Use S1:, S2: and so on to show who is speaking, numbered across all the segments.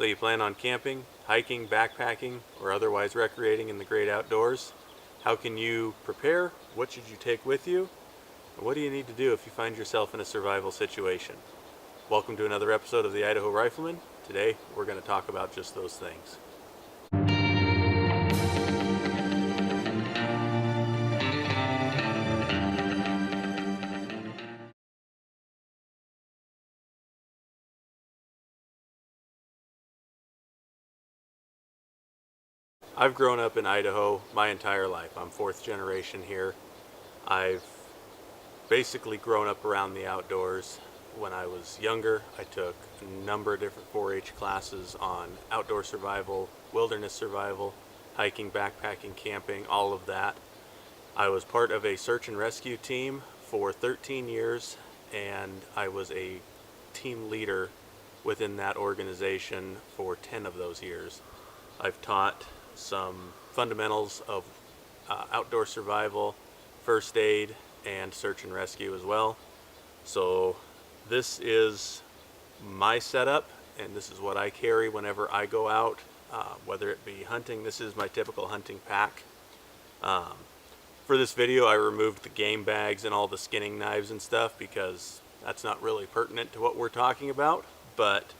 S1: So you plan on camping, hiking, backpacking, or otherwise recreating in the great outdoors? How can you prepare? What should you take with you? And what do you need to do if you find yourself in a survival situation? Welcome to another episode of the Idaho Rifleman. Today we're going to talk about just those things. I've grown up in Idaho my entire life. I'm fourth generation here. I've basically grown up around the outdoors. When I was younger, I took a number of different 4-H classes on outdoor survival, wilderness survival, hiking, backpacking, camping, all of that. I was part of a search and rescue team for 13 years, and I was a team leader within that organization for 10 of those years. I've taught some fundamentals of outdoor survival, first aid, and search and rescue as well. So this is my setup, and this is what I carry whenever I go out, whether it be hunting. This is my typical hunting pack. For this video, I removed the game bags and all the skinning knives and stuff because that's not really pertinent to what we're talking about, but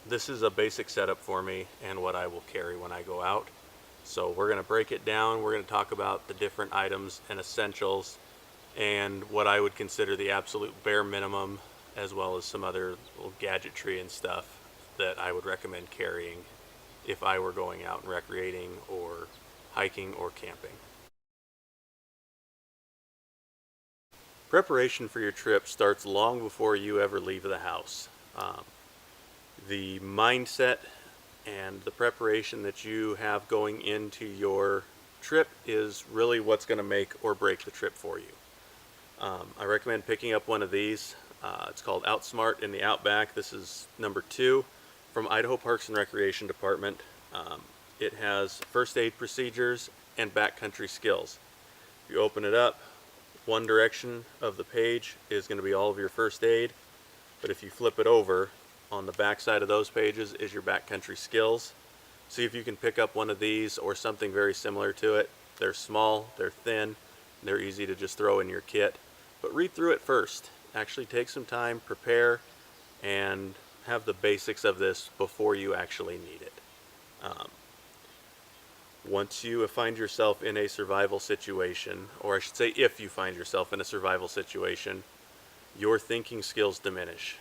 S1: this is a basic setup for me and what I will carry when I go out. So we're going to break it down. We're going to talk about the different items and essentials and what I would consider the absolute bare minimum, as well as some other little gadgetry and stuff that I would recommend carrying if I were going out and recreating or hiking or camping. Preparation for your trip starts long before you ever leave the house. The mindset and the preparation that you have going into your trip is really what's going to make or break the trip for you. I recommend picking up one of these. It's called Outsmart in the Outback. This is number 2 from Idaho Parks and Recreation Department. It has first aid procedures and backcountry skills. If you open it up, one direction of the page is going to be all of your first aid, but if you flip it over, on the back side of those pages is your backcountry skills. See if you can pick up one of these or something very similar to it. They're small, they're thin, they're easy to just throw in your kit. But read through it first. Actually take some time, prepare, and have the basics of this before you actually need it. Once you find yourself in a survival situation, or I should say if you find yourself in a survival situation, your thinking skills diminish.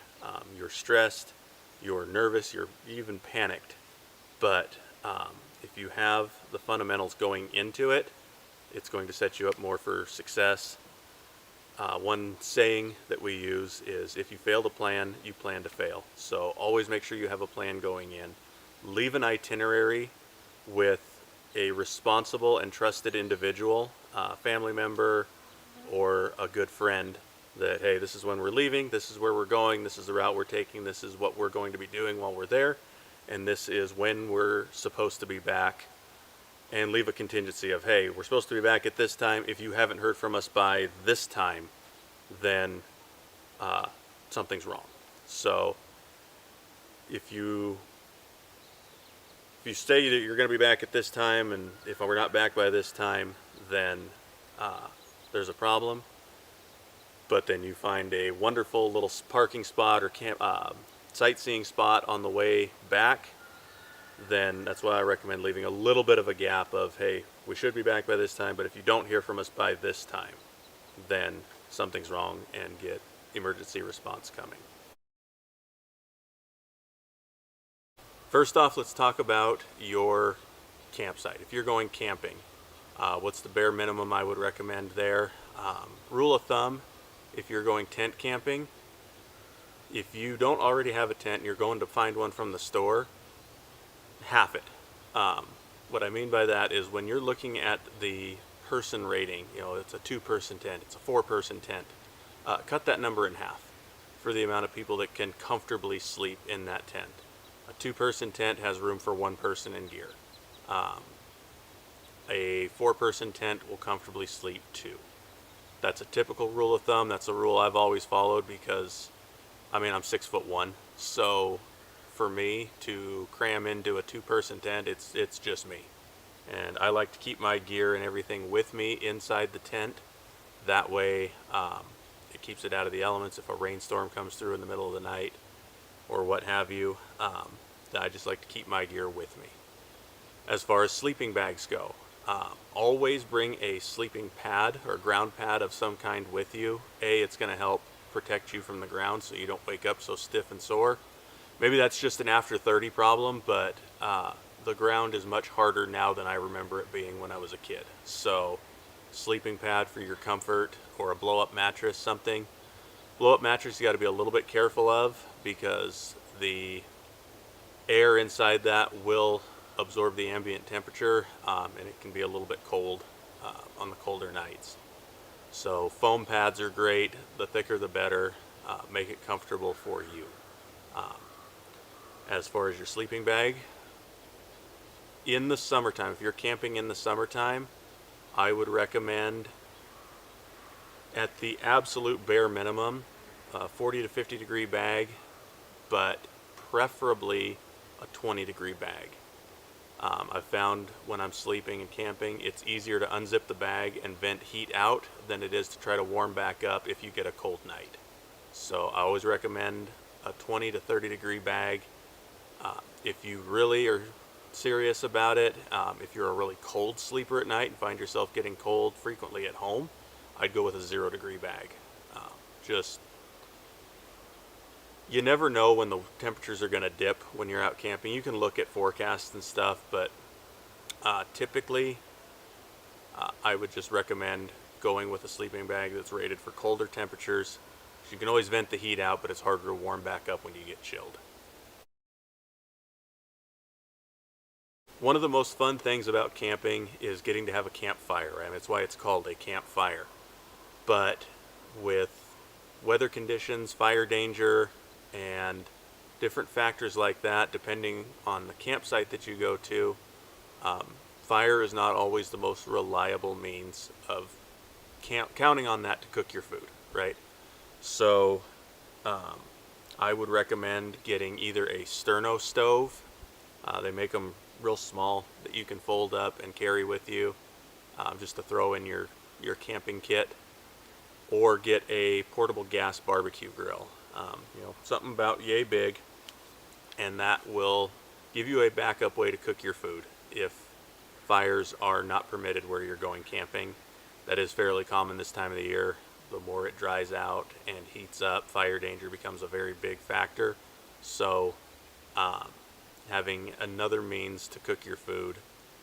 S1: You're stressed, you're nervous, you're even panicked. But if you have the fundamentals going into it, it's going to set you up more for success. One saying that we use is, if you fail to plan, you plan to fail. So always make sure you have a plan going in. Leave an itinerary with a responsible and trusted individual, family member, or a good friend, that, hey, this is when we're leaving, this is where we're going, this is the route we're taking, this is what we're going to be doing while we're there, and this is when we're supposed to be back. And leave a contingency of, hey, we're supposed to be back at this time. If you haven't heard from us by this time, then something's wrong. So if you say that you're going to be back at this time, and if we're not back by this time, then there's a problem. But then you find a wonderful little parking spot or sightseeing spot on the way back, then that's why I recommend leaving a little bit of a gap of, hey, we should be back by this time, but if you don't hear from us by this time, then something's wrong, and get emergency response coming. First off, let's talk about your campsite. If you're going camping, what's the bare minimum I would recommend there? Rule of thumb, if you're going tent camping, if you don't already have a tent and you're going to find one from the store, half it. What I mean by that is, when you're looking at the person rating, it's a 2-person tent, it's a 4-person tent, cut that number in half for the amount of people that can comfortably sleep in that tent. A 2-person tent has room for 1 person in gear. A 4-person tent will comfortably sleep 2. That's a typical rule of thumb. That's a rule I've always followed because, I'm 6'1", so for me to cram into a two-person tent. It's just me. And I like to keep my gear and everything with me inside the tent. That way it keeps it out of the elements if a rainstorm comes through in the middle of the night or what have you. I just like to keep my gear with me. As far as sleeping bags go, always bring a sleeping pad or ground pad of some kind with you. It's going to help protect you from the ground so you don't wake up so stiff and sore. Maybe that's just an after 30 problem, but the ground is much harder now than I remember it being when I was a kid. So sleeping pad for your comfort, or a blow-up mattress, something. Blow-up mattress you got to be a little bit careful of, because the air inside that will absorb the ambient temperature, and it can be a little bit cold on the colder nights. So foam pads are great. The thicker the better. Make it comfortable for you. As far as your sleeping bag, in the summertime, if you're camping in the summertime, I would recommend, at the absolute bare minimum, a 40 to 50 degree bag, but preferably a 20 degree bag. I've found when I'm sleeping and camping, it's easier to unzip the bag and vent heat out than it is to try to warm back up if you get a cold night. So I always recommend a 20 to 30 degree bag. If you really are serious about it, if you're a really cold sleeper at night and find yourself getting cold frequently at home, I'd go with a 0 degree bag. You never know when the temperatures are going to dip when you're out camping. You can look at forecasts and stuff, but typically I would just recommend going with a sleeping bag that's rated for colder temperatures. You can always vent the heat out, but it's harder to warm back up when you get chilled. One of the most fun things about camping is getting to have a campfire, right? That's why it's called a campfire. But with weather conditions, fire danger, and different factors like that, depending on the campsite that you go to, fire is not always the most reliable means of counting on that to cook your food, right? So I would recommend getting either a sterno stove. They make them real small that you can fold up and carry with you, just to throw in your camping kit, or get a portable gas barbecue grill. Something about yay big, and that will give you a backup way to cook your food if fires are not permitted where you're going camping. That is fairly common this time of the year. The more it dries out and heats up, fire danger becomes a very big factor. So having another means to cook your food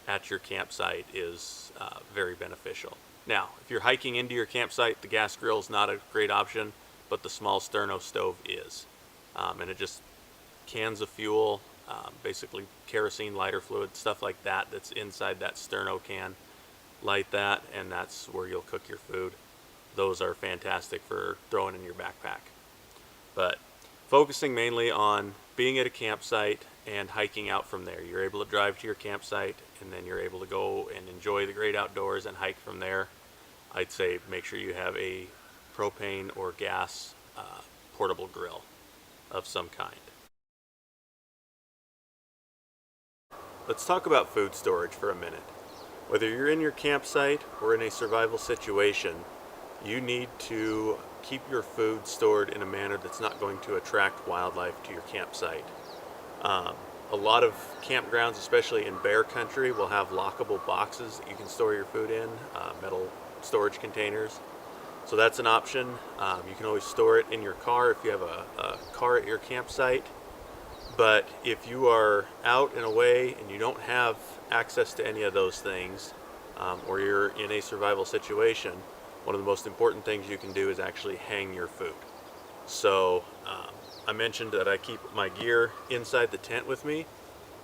S1: at your campsite is very beneficial. Now, if you're hiking into your campsite, the gas grill is not a great option, but the small sterno stove is. And it just cans of fuel, basically kerosene, lighter fluid, stuff like that that's inside that sterno can. Light that, and that's where you'll cook your food. Those are fantastic for throwing in your backpack. But focusing mainly on being at a campsite and hiking out from there. You're able to drive to your campsite, and then you're able to go and enjoy the great outdoors and hike from there. I'd say make sure you have a propane or gas portable grill of some kind. Let's talk about food storage for a minute. Whether you're in your campsite or in a survival situation, you need to keep your food stored in a manner that's not going to attract wildlife to your campsite. A lot of campgrounds, especially in bear country, will have lockable boxes that you can store your food in, metal storage containers. So that's an option. You can always store it in your car if you have a car at your campsite. But if you are out and away and you don't have access to any of those things, or you're in a survival situation, one of the most important things you can do is actually hang your food. So I mentioned that I keep my gear inside the tent with me,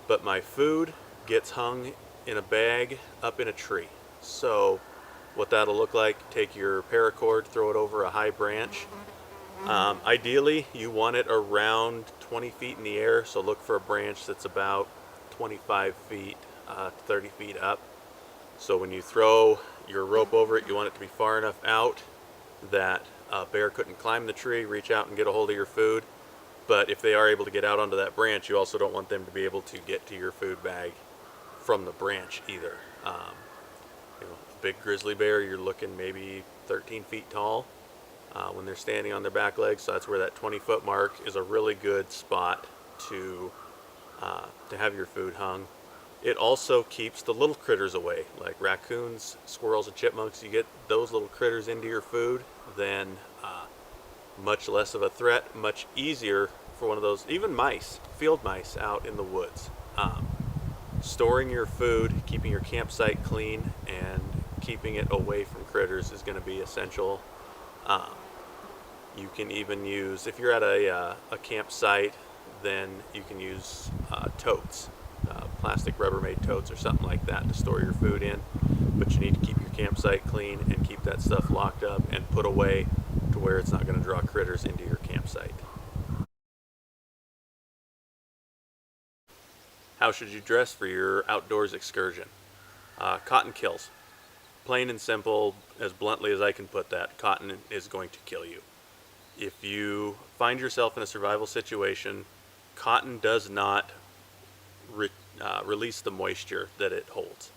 S1: but my food gets hung in a bag up in a tree. So what that'll look like, take your paracord, throw it over a high branch. Ideally, you want it around 20 feet in the air, so look for a branch that's about 25 feet, 30 feet up. So when you throw your rope over it, you want it to be far enough out that a bear couldn't climb the tree, reach out and get a hold of your food. But if they are able to get out onto that branch, you also don't want them to be able to get to your food bag from the branch either. A big grizzly bear, you're looking maybe 13 feet tall when they're standing on their back legs. So that's where that 20-foot mark is a really good spot to have your food hung. It also keeps the little critters away, like raccoons, squirrels, and chipmunks. You get those little critters into your food, then much less of a threat, much easier for one of those, even mice, field mice out in the woods. Storing your food, keeping your campsite clean, and keeping it away from critters is going to be essential. You can even use, if you're at a campsite, then you can use totes, plastic Rubbermaid totes or something like that to store your food in. But you need to keep your campsite clean and keep that stuff locked up and put away to where it's not going to draw critters into your campsite. How should you dress for your outdoors excursion? Cotton kills. Plain and simple, as bluntly as I can put that, cotton is going to kill you. If you find yourself in a survival situation, cotton does not release the moisture that it holds.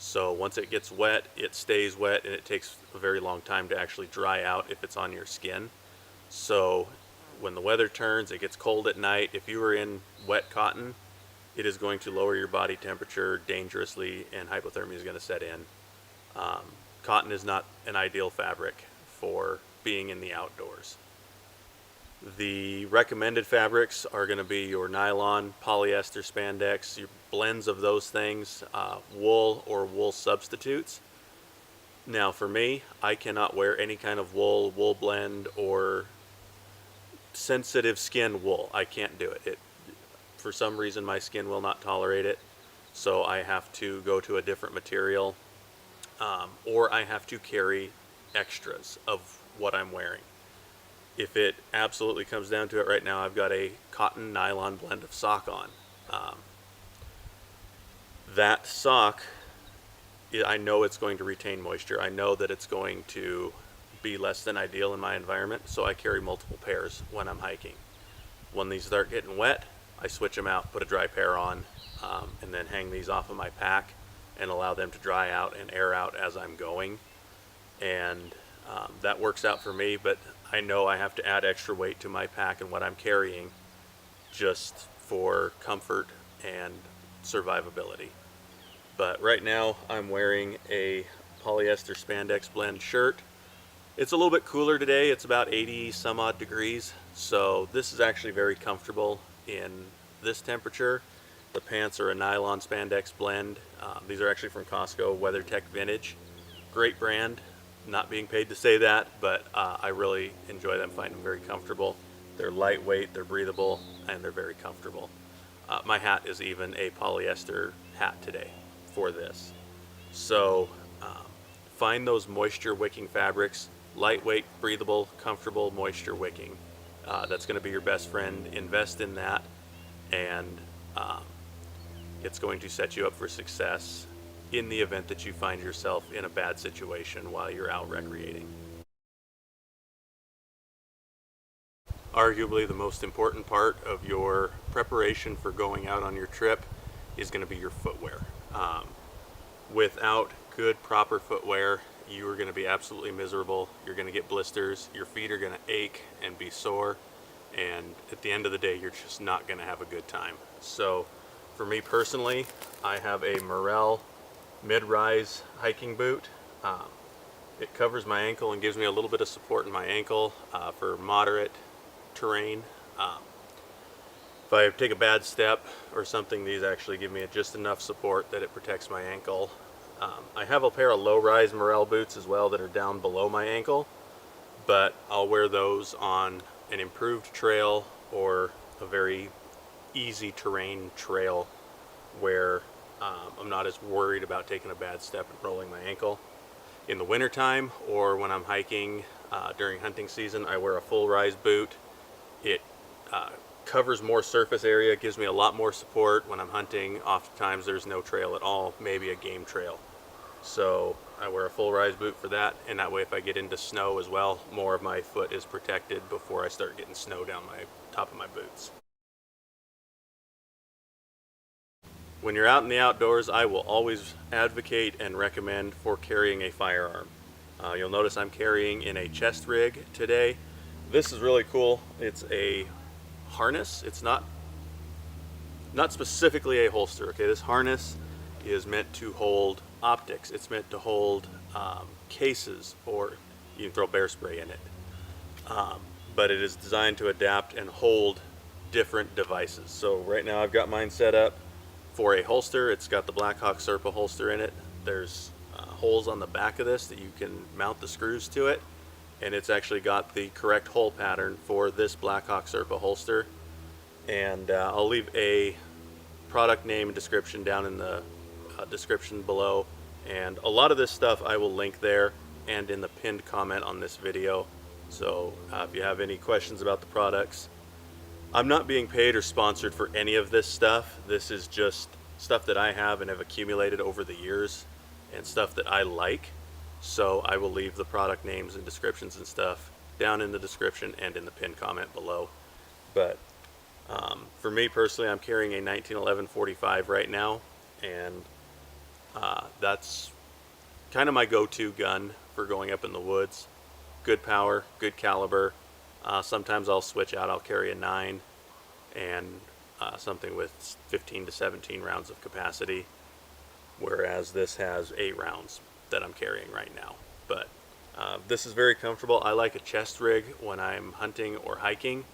S1: So once it gets wet, it stays wet, and it takes a very long time to actually dry out if it's on your skin. So when the weather turns, it gets cold at night. If you are in wet cotton, it is going to lower your body temperature dangerously, and hypothermia is going to set in. Cotton is not an ideal fabric for being in the outdoors. The recommended fabrics are going to be your nylon, polyester, spandex, your blends of those things, wool or wool substitutes. Now for me, I cannot wear any kind of wool blend, or sensitive skin wool. I can't do it. For some reason, my skin will not tolerate it, so I have to go to a different material, or I have to carry extras of what I'm wearing. If it absolutely comes down to it right now, I've got a cotton nylon blend of sock on. That sock, I know it's going to retain moisture. I know that it's going to be less than ideal in my environment, so I carry multiple pairs when I'm hiking. When these start getting wet, I switch them out, put a dry pair on, and then hang these off of my pack and allow them to dry out and air out as I'm going. And that works out for me, but I know I have to add extra weight to my pack and what I'm carrying just for comfort and survivability. But right now I'm wearing a polyester spandex blend shirt. It's a little bit cooler today. It's about 80 some odd degrees, so this is actually very comfortable in this temperature. The pants are a nylon spandex blend. These are actually from Costco, WeatherTech Vintage. Great brand. Not being paid to say that, but I really enjoy them, find them very comfortable. They're lightweight, they're breathable, and they're very comfortable. My hat is even a polyester hat today for this. So find those moisture wicking fabrics, lightweight, breathable, comfortable, moisture wicking. That's going to be your best friend. Invest in that, and it's going to set you up for success in the event that you find yourself in a bad situation while you're out recreating. Arguably the most important part of your preparation for going out on your trip is going to be your footwear. Without good, proper footwear, you are going to be absolutely miserable. You're going to get blisters, your feet are going to ache and be sore, and at the end of the day, you're just not going to have a good time. So for me personally, I have a Morel mid-rise hiking boot. It covers my ankle and gives me a little bit of support in my ankle for moderate terrain. If I take a bad step or something, these actually give me just enough support that it protects my ankle. I have a pair of low-rise Morel boots as well that are down below my ankle, but I'll wear those on an improved trail or a very easy terrain trail where I'm not as worried about taking a bad step and rolling my ankle. In the wintertime, or when I'm hiking during hunting season, I wear a full-rise boot. It covers more surface area, gives me a lot more support. When I'm hunting, oftentimes there's no trail at all, maybe a game trail. So I wear a full rise boot for that, and that way if I get into snow as well, more of my foot is protected before I start getting snow down my top of my boots. When you're out in the outdoors, I will always advocate and recommend for carrying a firearm. You'll notice I'm carrying in a chest rig today. This is really cool. It's a harness. It's not specifically a holster. Okay, this harness is meant to hold optics. It's meant to hold cases, or you can throw bear spray in it. But it is designed to adapt and hold different devices. So right now I've got mine set up for a holster. It's got the Blackhawk Serpa holster in it. There's holes on the back of this that you can mount the screws to it, and it's actually got the correct hole pattern for this Blackhawk Serpa holster. And I'll leave a product name and description down in the description below, and a lot of this stuff I will link there and in the pinned comment on this video. So if you have any questions about the products, I'm not being paid or sponsored for any of this stuff. This is just stuff that I have and have accumulated over the years, and stuff that I like. So I will leave the product names and descriptions and stuff down in the description and in the pinned comment below. But for me personally, I'm carrying a 1911 45 right now, and that's kind of my go-to gun for going up in the woods. Good power, good caliber. Sometimes I'll switch out. I'll carry a 9 and something with 15 to 17 rounds of capacity, whereas this has 8 rounds that I'm carrying right now. But this is very comfortable. I like a chest rig when I'm hunting or hiking,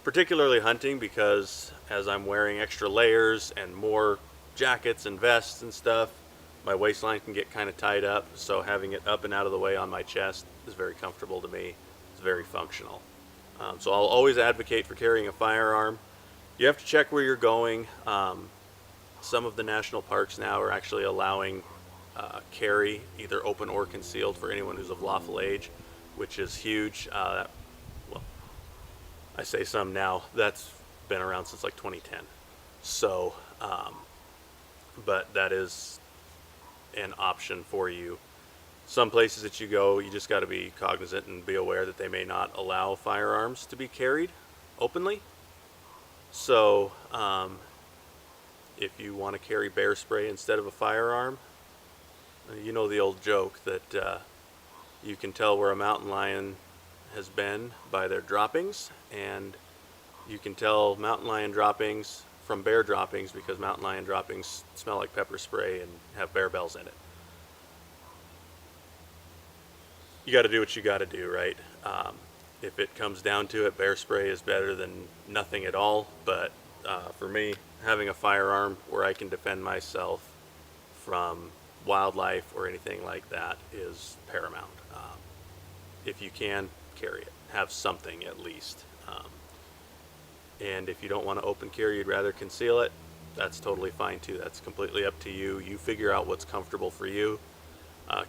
S1: particularly hunting, because as I'm wearing extra layers and more jackets and vests and stuff, my waistline can get kind of tied up, so having it up and out of the way on my chest is very comfortable to me. It's very functional. So I'll always advocate for carrying a firearm. You have to check where you're going. Some of the national parks now are actually allowing carry, either open or concealed, for anyone who's of lawful age, which is huge. Well, I say some now. That's been around since like 2010. So, but that is an option for you. Some places that you go, you just got to be cognizant and be aware that they may not allow firearms to be carried openly. So if you want to carry bear spray instead of a firearm, you know the old joke that you can tell where a mountain lion has been by their droppings, and you can tell mountain lion droppings from bear droppings because mountain lion droppings smell like pepper spray and have bear bells in it. You got to do what you got to do, right? If it comes down to it, bear spray is better than nothing at all. But for me, having a firearm where I can defend myself from wildlife or anything like that is paramount. If you can, carry it. Have something at least. And if you don't want to open carry, you'd rather conceal it, that's totally fine too. That's completely up to you. You figure out what's comfortable for you.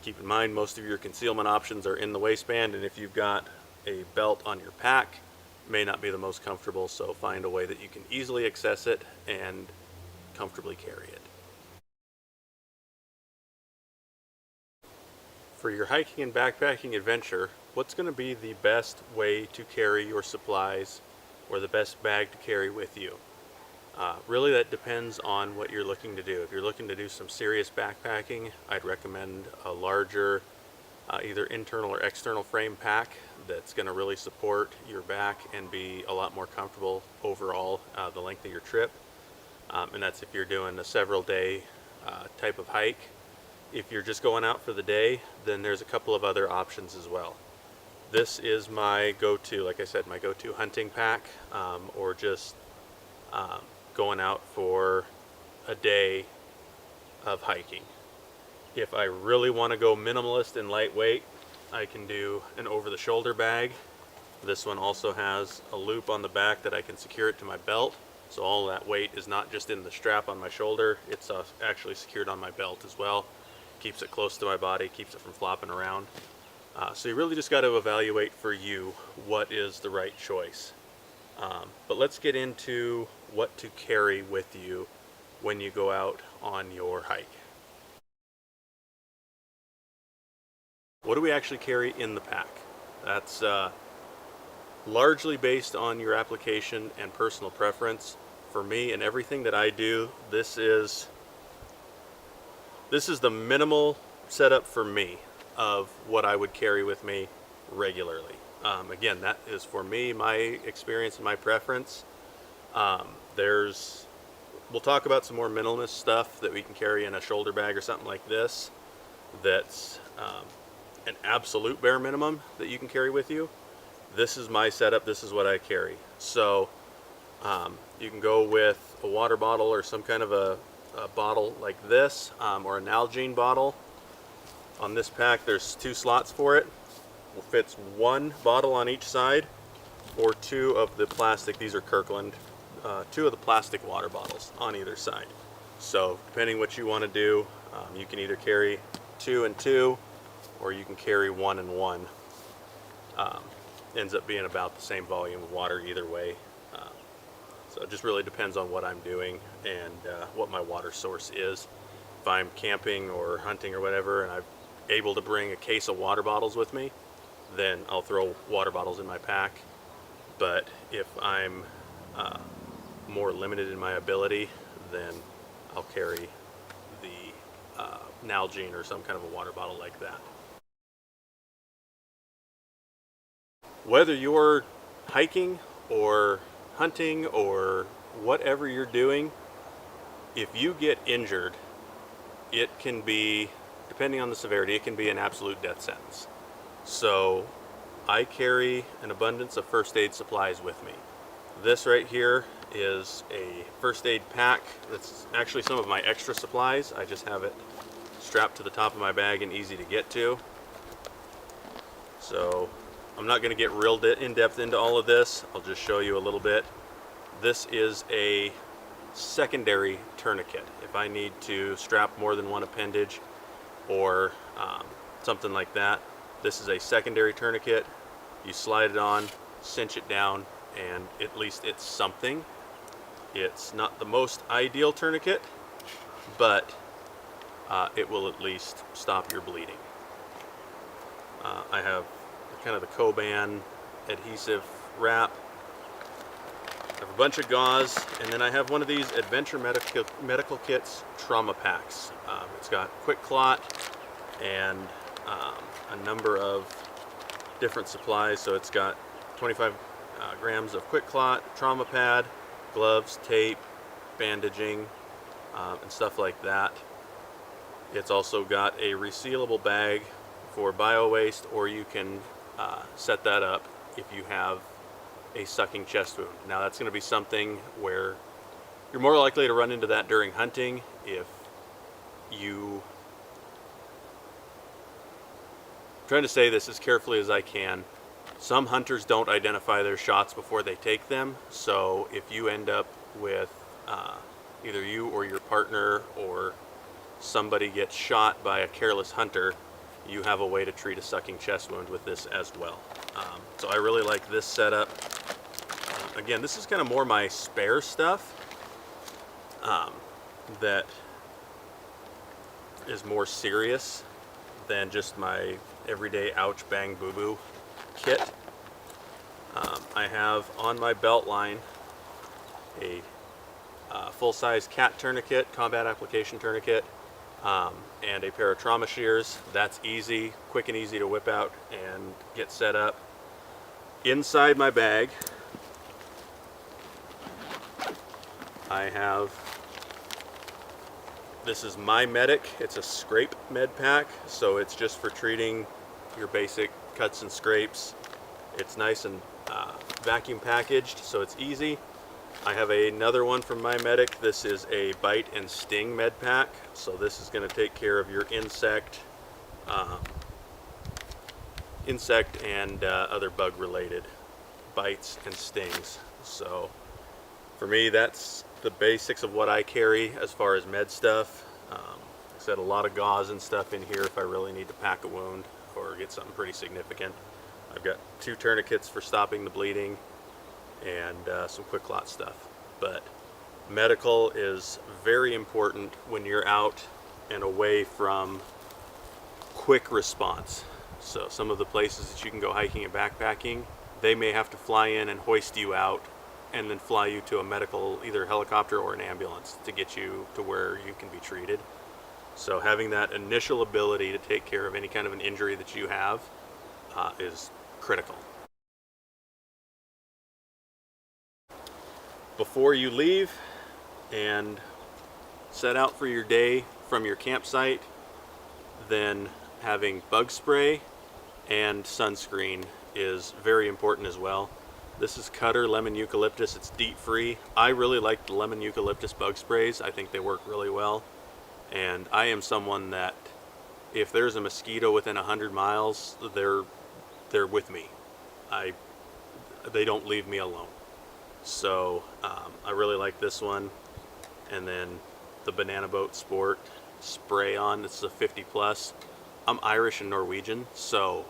S1: Keep in mind, most of your concealment options are in the waistband, and if you've got a belt on your pack, it may not be the most comfortable, so find a way that you can easily access it and comfortably carry it. For your hiking and backpacking adventure, what's going to be the best way to carry your supplies, or the best bag to carry with you? Really, that depends on what you're looking to do. If you're looking to do some serious backpacking, I'd recommend a larger either internal or external frame pack that's going to really support your back and be a lot more comfortable overall the length of your trip. And that's if you're doing a several day type of hike. If you're just going out for the day, then there's a couple of other options as well. This is my go-to, like I said, my go-to hunting pack, or just going out for a day of hiking. If I really want to go minimalist and lightweight, I can do an over-the-shoulder bag. This one also has a loop on the back that I can secure it to my belt, so all that weight is not just in the strap on my shoulder, it's actually secured on my belt as well. Keeps it close to my body, keeps it from flopping around. So you really just got to evaluate for you what is the right choice. But let's get into what to carry with you when you go out on your hike. what do we actually carry in the pack? That's largely based on your application and personal preference. For me and everything that I do, this is the minimal setup for me of what I would carry with me regularly. Again, that is for me, my experience and my preference. We'll talk about some more minimalist stuff that we can carry in a shoulder bag or something like this. That's an absolute bare minimum that you can carry with you. This is my setup. This is what I carry. So you can go with a water bottle or some kind of a bottle like this, or an Nalgene bottle. On this pack, there's 2 slots for it. It fits 1 bottle on each side, or 2 of the plastic. These are Kirkland. 2 of the plastic water bottles on either side. So depending what you want to do, you can either carry 2 and 2, or you can carry 1 and 1. Ends up being about the same volume of water either way. So it just really depends on what I'm doing and what my water source is. If I'm camping or hunting or whatever and I'm able to bring a case of water bottles with me, then I'll throw water bottles in my pack. But if I'm more limited in my ability, then I'll carry the Nalgene or some kind of a water bottle like that. Whether you're hiking or hunting or whatever you're doing, if you get injured, it can be, depending on the severity, it can be an absolute death sentence. So I carry an abundance of first aid supplies with me. This right here is a first aid pack. That's actually some of my extra supplies. I just have it strapped to the top of my bag and easy to get to. So I'm not going to get real in-depth into all of this. I'll just show you a little bit. This is a secondary tourniquet. If I need to strap more than one appendage or something like that, this is a secondary tourniquet. You slide it on, cinch it down, and at least it's something. It's not the most ideal tourniquet, but it will at least stop your bleeding. I have kind of the Coban adhesive wrap. I have a bunch of gauze, and then I have one of these Adventure Medical Kits trauma packs. It's got quick clot and a number of different supplies. So it's got 25 grams of quick clot, trauma pad, gloves, tape, bandaging, and stuff like that. It's also got a resealable bag for bio waste, or you can set that up if you have a sucking chest wound. Now that's going to be something where you're more likely to run into that during hunting. If you, I'm trying to say this as carefully as I can, some hunters don't identify their shots before they take them. So if you end up with either you or your partner or somebody gets shot by a careless hunter, you have a way to treat a sucking chest wound with this as well. So I really like this setup. Again, this is kind of more my spare stuff that is more serious than just my everyday ouch bang boo boo kit. I have on my belt line a full-size cat tourniquet, combat application tourniquet, and a pair of trauma shears. That's easy, quick and easy to whip out and get set up. Inside my bag, I have, this is My Medic. It's a scrape med pack, so it's just for treating your basic cuts and scrapes. It's nice and vacuum packaged, so it's easy. I have another one from My Medic. This is a bite and sting med pack, so this is going to take care of your insect and other bug related bites and stings. So for me, that's the basics of what I carry as far as med stuff. Like I said, a lot of gauze and stuff in here if I really need to pack a wound or get something pretty significant. I've got 2 tourniquets for stopping the bleeding and some quick clot stuff. But medical is very important when you're out and away from quick response. So some of the places that you can go hiking and backpacking, they may have to fly in and hoist you out and then fly you to a medical, either helicopter or an ambulance, to get you to where you can be treated. So having that initial ability to take care of any kind of an injury that you have is critical. Before you leave and set out for your day from your campsite, then having bug spray and sunscreen is very important as well. This is Cutter Lemon Eucalyptus. It's DEET free. I really like the lemon eucalyptus bug sprays. I think they work really well. And I am someone that if there's a mosquito within 100 miles, they're with me. They don't leave me alone. So I really like this one. And then the Banana Boat Sport spray on. This is a 50 plus. I'm Irish and Norwegian, so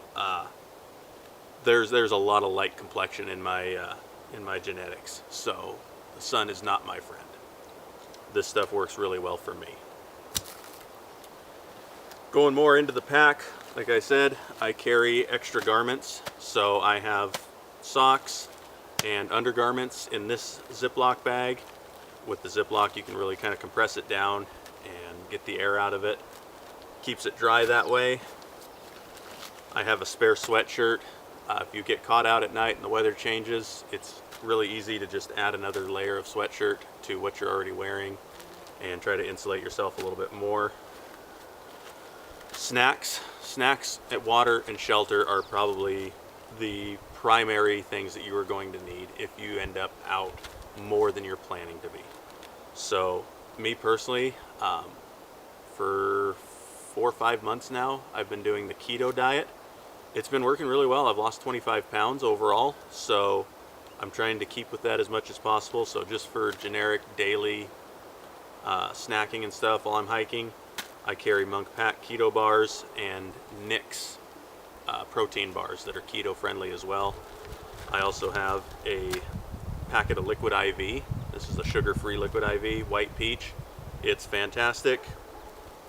S1: there's a lot of light complexion in my genetics. So the sun is not my friend. This stuff works really well for me. Going more into the pack, like I said, I carry extra garments. So I have socks and undergarments in this Ziploc bag. With the Ziploc, you can really kind of compress it down and get the air out of it. Keeps it dry that way. I have a spare sweatshirt. If you get caught out at night and the weather changes, it's really easy to just add another layer of sweatshirt to what you're already wearing and try to insulate yourself a little bit more. Snacks at water and shelter are probably the primary things that you are going to need if you end up out more than you're planning to be. So me personally, for 4 or 5 months now, I've been doing the keto diet. It's been working really well. I've lost 25 pounds overall, so I'm trying to keep with that as much as possible. So just for generic daily snacking and stuff while I'm hiking, I carry Monk Pack keto bars and Nix protein bars that are keto friendly as well. I also have a packet of liquid IV. This is a sugar-free liquid IV, white peach. It's fantastic.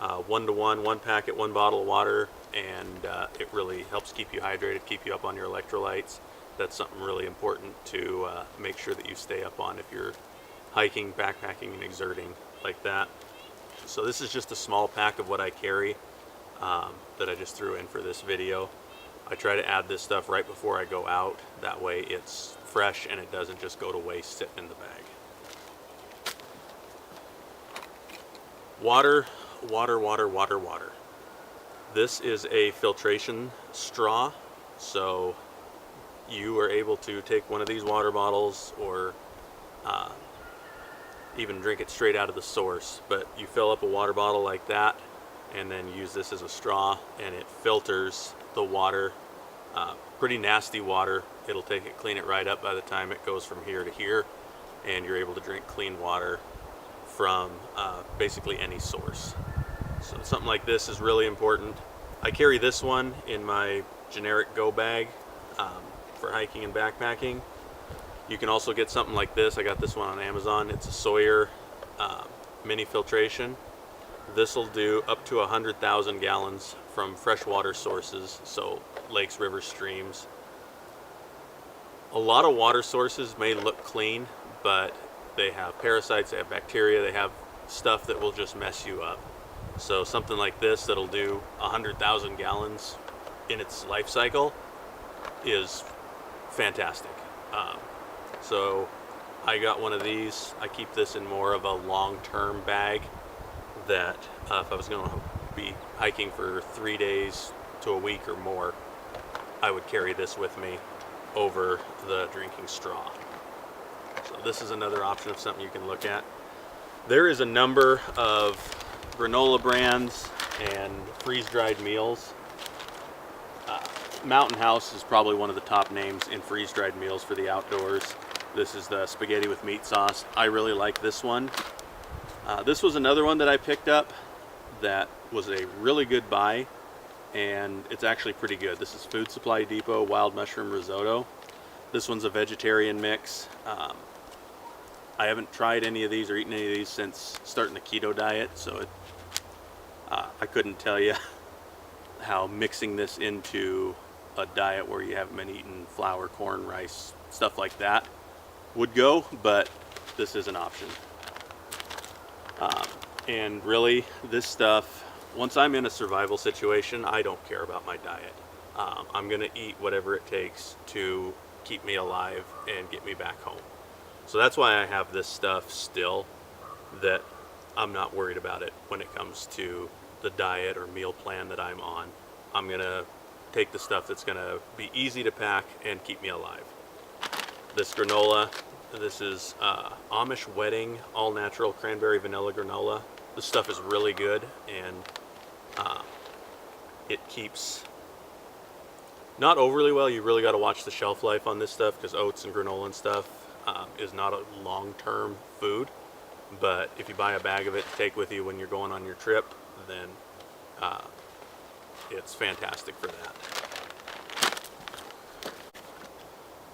S1: 1-to-1, 1 packet, 1 bottle of water, and it really helps keep you hydrated, keep you up on your electrolytes. That's something really important to make sure that you stay up on if you're hiking, backpacking, and exerting like that. So this is just a small pack of what I carry that I just threw in for this video. I try to add this stuff right before I go out. That way it's fresh and it doesn't just go to waste sitting in the bag. Water. This is a filtration straw, so you are able to take one of these water bottles or even drink it straight out of the source, but you fill up a water bottle like that and then use this as a straw, and it filters the water. Pretty nasty water. It'll take it, clean it right up by the time it goes from here to here, and you're able to drink clean water from basically any source. So something like this is really important. I carry this one in my generic go bag for hiking and backpacking. You can also get something like this. I got this one on Amazon. It's a Sawyer mini filtration. This will do up to 100,000 gallons from freshwater sources, so lakes, rivers, streams. A lot of water sources may look clean, but they have parasites, they have bacteria, they have stuff that will just mess you up. So something like this that'll do 100,000 gallons in its life cycle is fantastic. So I got one of these. I keep this in more of a long-term bag that if I was going to be hiking for 3 days to a week or more, I would carry this with me over the drinking straw. So this is another option of something you can look at. There is a number of granola brands and freeze-dried meals. Mountain House is probably one of the top names in freeze-dried meals for the outdoors. This is the spaghetti with meat sauce. I really like this one. This was another one that I picked up that was a really good buy, and it's actually pretty good. This is Food Supply Depot Wild Mushroom Risotto. This one's a vegetarian mix. I haven't tried any of these or eaten any of these since starting the keto diet, so I couldn't tell you how mixing this into a diet where you haven't been eating flour, corn, rice, stuff like that would go, but this is an option. And really, this stuff, once I'm in a survival situation, I don't care about my diet. I'm gonna eat whatever it takes to keep me alive and get me back home. So that's why I have this stuff still, that I'm not worried about it when it comes to the diet or meal plan that I'm on. I'm gonna take the stuff that's gonna be easy to pack and keep me alive. This granola, this is Amish Wedding all natural cranberry vanilla granola. This stuff is really good, and it keeps not overly well. You really got to watch the shelf life on this stuff, because oats and granola and stuff is not a long-term food. But if you buy a bag of it to take with you when you're going on your trip, then it's fantastic for that.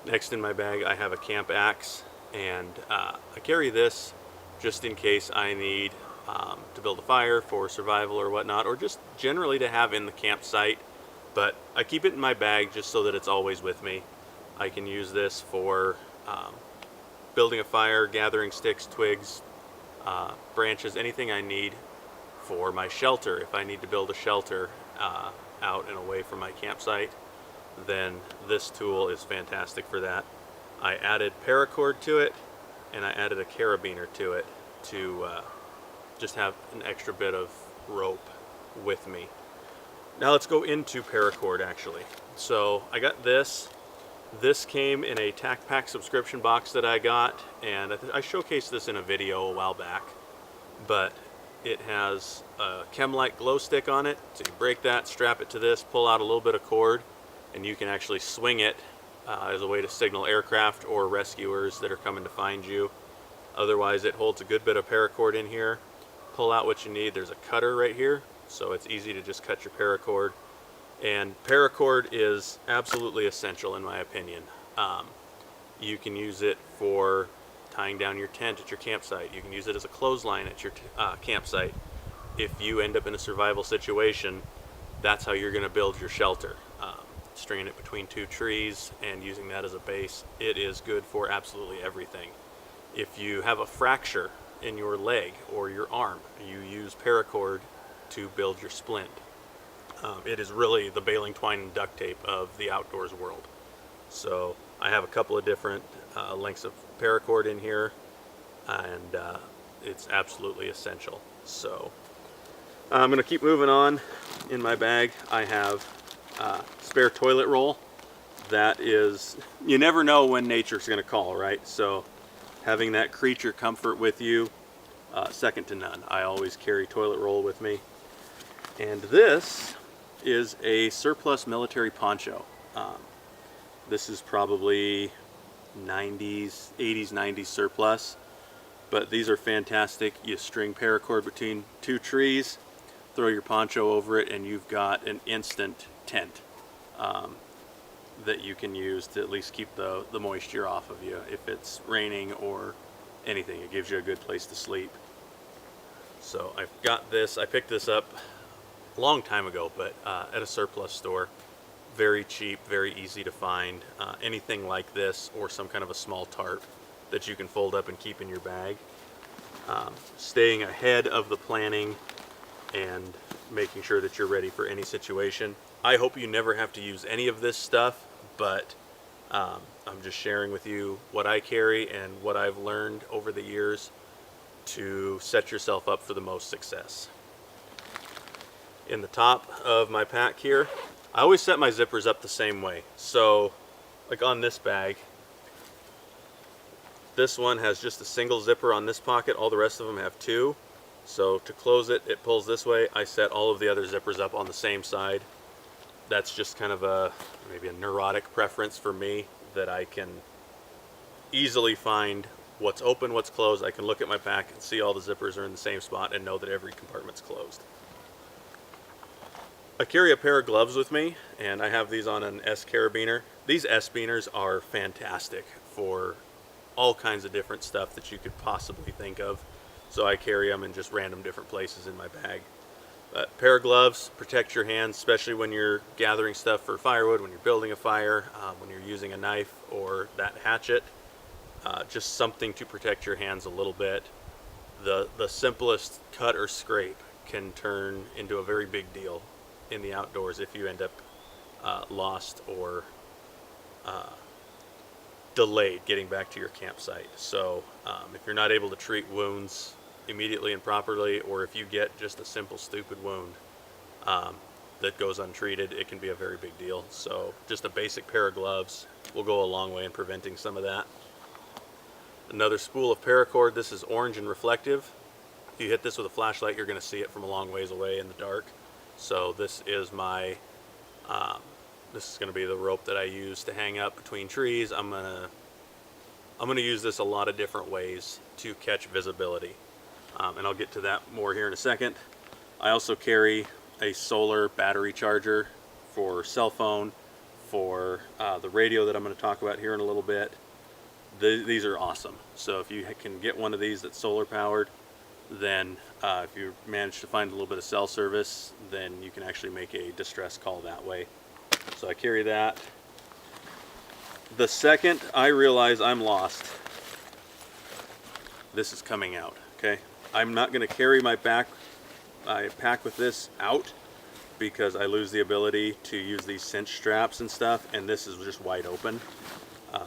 S1: Next in my bag, I have a camp axe, and I carry this just in case I need to build a fire for survival or whatnot, or just generally to have in the campsite. But I keep it in my bag just so that it's always with me. I can use this for building a fire, gathering sticks, twigs, branches, anything I need for my shelter. If I need to build a shelter out and away from my campsite, then this tool is fantastic for that. I added paracord to it, and I added a carabiner to it to just have an extra bit of rope with me. Now let's go into paracord actually. So I got this. This came in a Tac Pack subscription box that I got, and I showcased this in a video a while back, but it has a chem-light glow stick on it. So you break that, strap it to this, pull out a little bit of cord, and you can actually swing it as a way to signal aircraft or rescuers that are coming to find you. Otherwise, it holds a good bit of paracord in here. Pull out what you need. There's a cutter right here, so it's easy to just cut your paracord. And paracord is absolutely essential in my opinion. You can use it for tying down your tent at your campsite. You can use it as a clothesline at your campsite. If you end up in a survival situation, that's how you're going to build your shelter. Stringing it between two trees and using that as a base, it is good for absolutely everything. If you have a fracture in your leg or your arm, you use paracord to build your splint. It is really the baling twine and duct tape of the outdoors world. So I have a couple of different lengths of paracord in here, and it's absolutely essential. So I'm going to keep moving on. In my bag I have spare toilet roll. That is, you never know when nature's going to call, right? So having that creature comfort with you, second to none. I always carry toilet roll with me. And this is a surplus military poncho. This is probably 80s, 90s surplus, but these are fantastic. You string paracord between two trees, throw your poncho over it, and you've got an instant tent that you can use to at least keep the moisture off of you if it's raining or anything. It gives you a good place to sleep. So I've got this. I picked this up a long time ago, but at a surplus store. Very cheap, very easy to find. Anything like this or some kind of a small tarp that you can fold up and keep in your bag. Staying ahead of the planning and making sure that you're ready for any situation. I hope you never have to use any of this stuff, but I'm just sharing with you what I carry and what I've learned over the years to set yourself up for the most success. In the top of my pack here, I always set my zippers up the same way. So like on this bag, this one has just a single zipper on this pocket. All the rest of them have two. So to close it, it pulls this way. I set all of the other zippers up on the same side. That's just kind of maybe a neurotic preference for me, that I can easily find what's open, what's closed. I can look at my pack and see all the zippers are in the same spot and know that every compartment's closed. I carry a pair of gloves with me, and I have these on an S carabiner. These S beaners are fantastic for all kinds of different stuff that you could possibly think of. So I carry them in just random different places in my bag. Pair of gloves, protect your hands, especially when you're gathering stuff for firewood, when you're building a fire, when you're using a knife or that hatchet. Just something to protect your hands a little bit. The simplest cut or scrape can turn into a very big deal in the outdoors if you end up lost or delayed getting back to your campsite. So if you're not able to treat wounds immediately and properly, or if you get just a simple stupid wound that goes untreated, it can be a very big deal. So just a basic pair of gloves will go a long way in preventing some of that. Another spool of paracord. This is orange and reflective. If you hit this with a flashlight, you're going to see it from a long ways away in the dark. So this is my this is going to be the rope that I use to hang up between trees. I'm gonna use this a lot of different ways to catch visibility, and I'll get to that more here in a second. I also carry a solar battery charger for cell phone, for the radio that I'm going to talk about here in a little bit. These are awesome. So if you can get one of these that's solar powered, then if you manage to find a little bit of cell service, then you can actually make a distress call that way. So I carry that. The second I realize I'm lost, this is coming out, okay? I'm not going to carry my pack with this out because I lose the ability to use these cinch straps and stuff, and this is just wide open.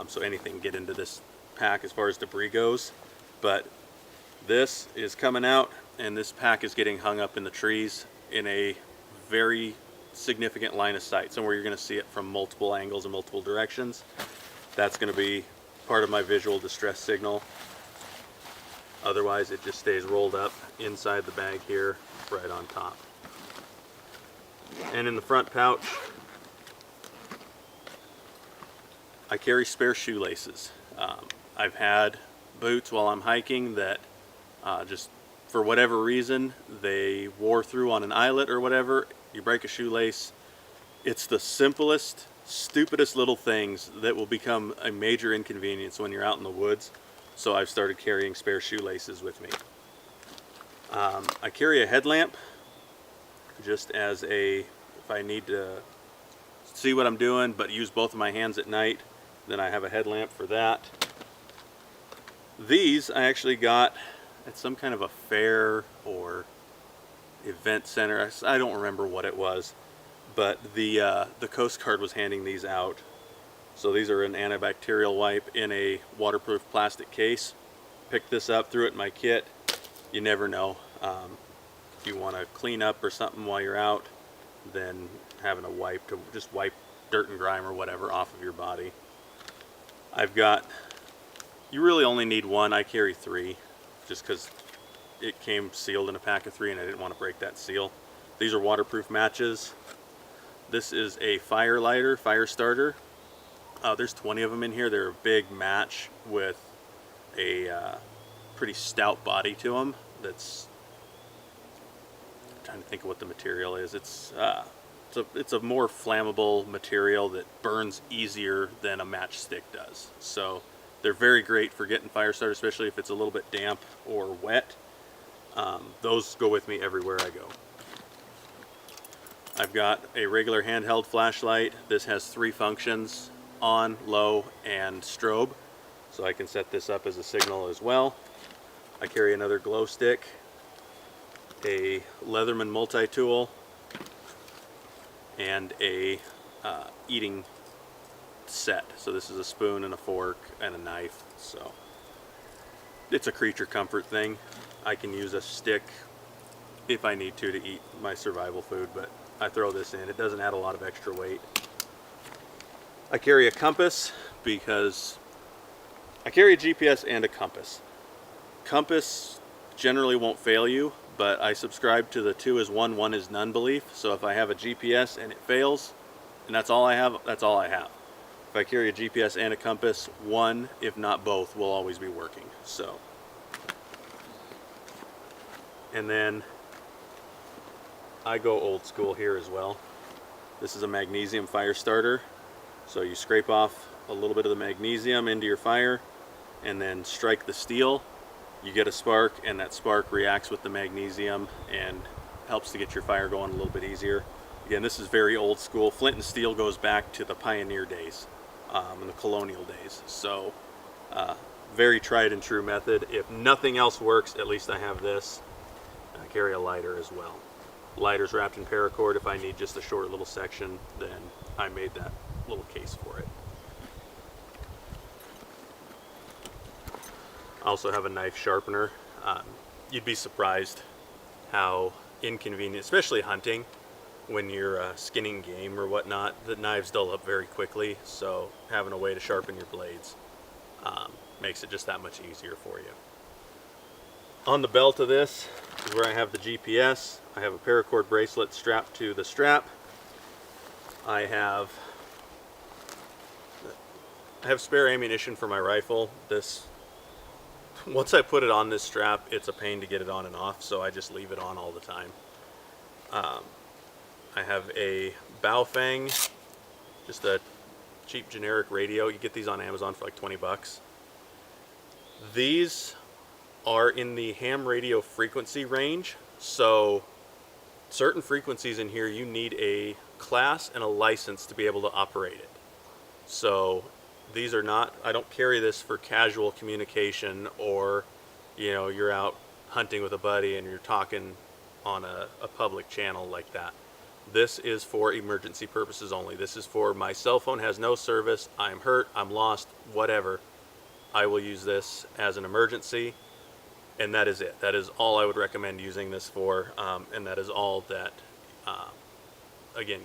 S1: So anything can get into this pack as far as debris goes. But this is coming out, and this pack is getting hung up in the trees in a very significant line of sight, somewhere you're going to see it from multiple angles and multiple directions. That's going to be part of my visual distress signal. Otherwise, it just stays rolled up inside the bag here, right on top. And in the front pouch, I carry spare shoelaces. I've had boots while I'm hiking that just for whatever reason they wore through on an eyelet or whatever. You break a shoelace. It's the simplest, stupidest little things that will become a major inconvenience when you're out in the woods. So I've started carrying spare shoelaces with me. I carry a headlamp just as if I need to see what I'm doing but use both of my hands at night, then I have a headlamp for that. These I actually got at some kind of a fair or event center. I don't remember what it was, but the Coast Guard was handing these out. So these are an antibacterial wipe in a waterproof plastic case. Picked this up, threw it in my kit. You never know. If you want to clean up or something while you're out, then having a wipe to just wipe dirt and grime or whatever off of your body. You really only need one. I carry 3 just because it came sealed in a pack of 3 and I didn't want to break that seal. These are waterproof matches. This is a fire lighter, fire starter. There's 20 of them in here. They're a big match with a pretty stout body to them. I'm trying to think of what the material is. It's a more flammable material that burns easier than a matchstick does. So they're very great for getting fire started, especially if it's a little bit damp or wet. Those go with me everywhere I go. I've got a regular handheld flashlight. This has 3 functions: on, low, and strobe. So I can set this up as a signal as well. I carry another glow stick, a Leatherman multi-tool, and a eating set. So this is a spoon and a fork and a knife. So it's a creature comfort thing. I can use a stick if I need to eat my survival food, but I throw this in. It doesn't add a lot of extra weight. I carry a compass because I carry a GPS and a compass. Compass generally won't fail you, but I subscribe to the 2 is 1, 1 is none belief. So if I have a GPS and it fails, and that's all I have, that's all I have. If I carry a GPS and a compass, one, if not both, will always be working. So, and then I go old school here as well. This is a magnesium fire starter. So you scrape off a little bit of the magnesium into your fire and then strike the steel. You get a spark, and that spark reacts with the magnesium and helps to get your fire going a little bit easier. Again, this is very old school. Flint and steel goes back to the pioneer days and the colonial days. So very tried and true method. If nothing else works, at least I have this. I carry a lighter as well. Lighter's wrapped in paracord. If I need just a short little section, then I made that little case for it. I also have a knife sharpener. You'd be surprised how inconvenient, especially hunting, when you're skinning game or whatnot, the knives dull up very quickly, so having a way to sharpen your blades makes it just that much easier for you. On the belt of this is where I have the GPS. I have a paracord bracelet strapped to the strap. I have spare ammunition for my rifle. Once I put it on this strap, it's a pain to get it on and off, so I just leave it on all the time. I have a Baofeng, just a cheap generic radio. You get these on Amazon for like 20 bucks. These are in the ham radio frequency range, so certain frequencies in here you need a class and a license to be able to operate it. So these are not, I don't carry this for casual communication, or you're out hunting with a buddy and you're talking on a public channel like that. This is for emergency purposes only. This is for my cell phone has no service, I'm hurt, I'm lost, whatever. I will use this as an emergency, and that is it. That is all I would recommend using this for, and that is all that, again,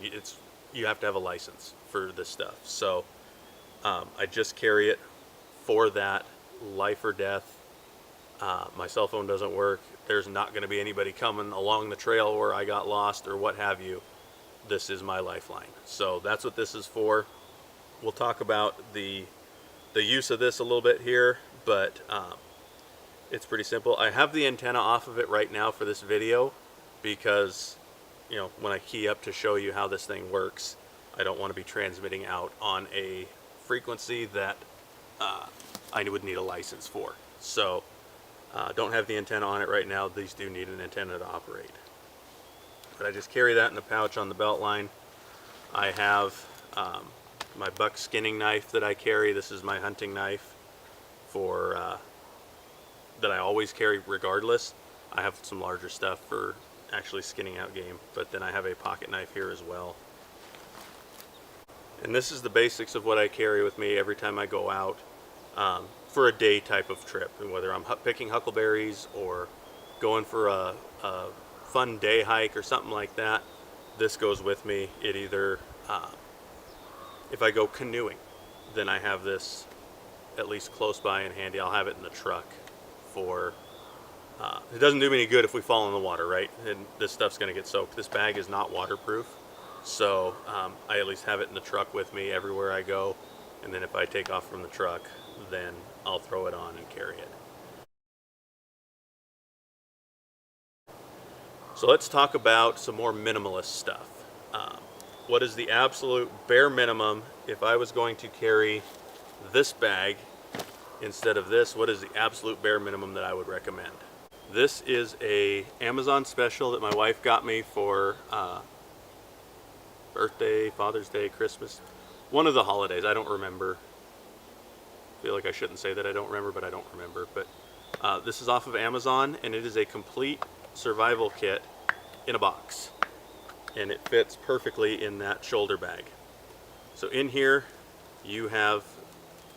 S1: you have to have a license for this stuff. So I just carry it for that, life or death. My cell phone doesn't work. There's not going to be anybody coming along the trail where I got lost or what have you. This is my lifeline. So that's what this is for. We'll talk about the use of this a little bit here, but it's pretty simple. I have the antenna off of it right now for this video because, when I key up to show you how this thing works, I don't want to be transmitting out on a frequency that I would need a license for. So don't have the antenna on it right now. These do need an antenna to operate. But I just carry that in the pouch on the belt line. I have my buck skinning knife that I carry. This is my hunting knife that I always carry regardless. I have some larger stuff for actually skinning out game, but then I have a pocket knife here as well. And this is the basics of what I carry with me every time I go out for a day type of trip. And whether I'm picking huckleberries or going for a fun day hike or something like that, this goes with me. It either, if I go canoeing, then I have this at least close by and handy. I'll have it in the truck for, it doesn't do me any good if we fall in the water, right? And this stuff's gonna get soaked. This bag is not waterproof. So I at least have it in the truck with me everywhere I go, and then if I take off from the truck, then I'll throw it on and carry it. So let's talk about some more minimalist stuff. What is the absolute bare minimum if I was going to carry this bag instead of this? What is the absolute bare minimum that I would recommend? This is a Amazon special that my wife got me for birthday, Father's Day, Christmas, one of the holidays. I don't remember. I feel like I shouldn't say that I don't remember, but I don't remember. But this is off of Amazon, and it is a complete survival kit in a box, and it fits perfectly in that shoulder bag. So in here you have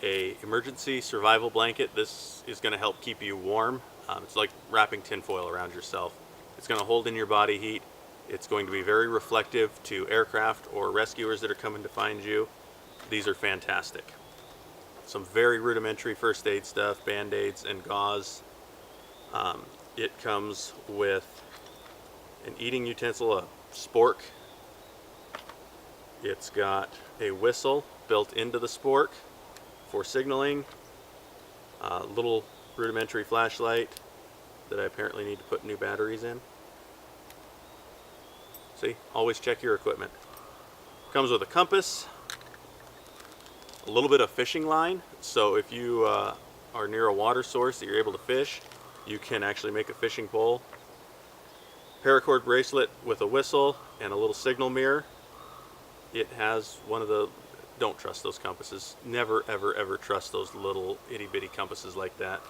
S1: a emergency survival blanket. This is going to help keep you warm. It's like wrapping tinfoil around yourself. It's going to hold in your body heat. It's going to be very reflective to aircraft or rescuers that are coming to find you. These are fantastic. Some very rudimentary first aid stuff, band-aids and gauze. It comes with an eating utensil, a spork. It's got a whistle built into the spork for signaling. A little rudimentary flashlight that I apparently need to put new batteries in. See, always check your equipment. Comes with a compass, a little bit of fishing line, so if you are near a water source that you're able to fish, you can actually make a fishing pole. paracord bracelet with a whistle and a little signal mirror. It has one of the, don't trust those compasses. Never, ever, ever trust those little itty bitty compasses like that.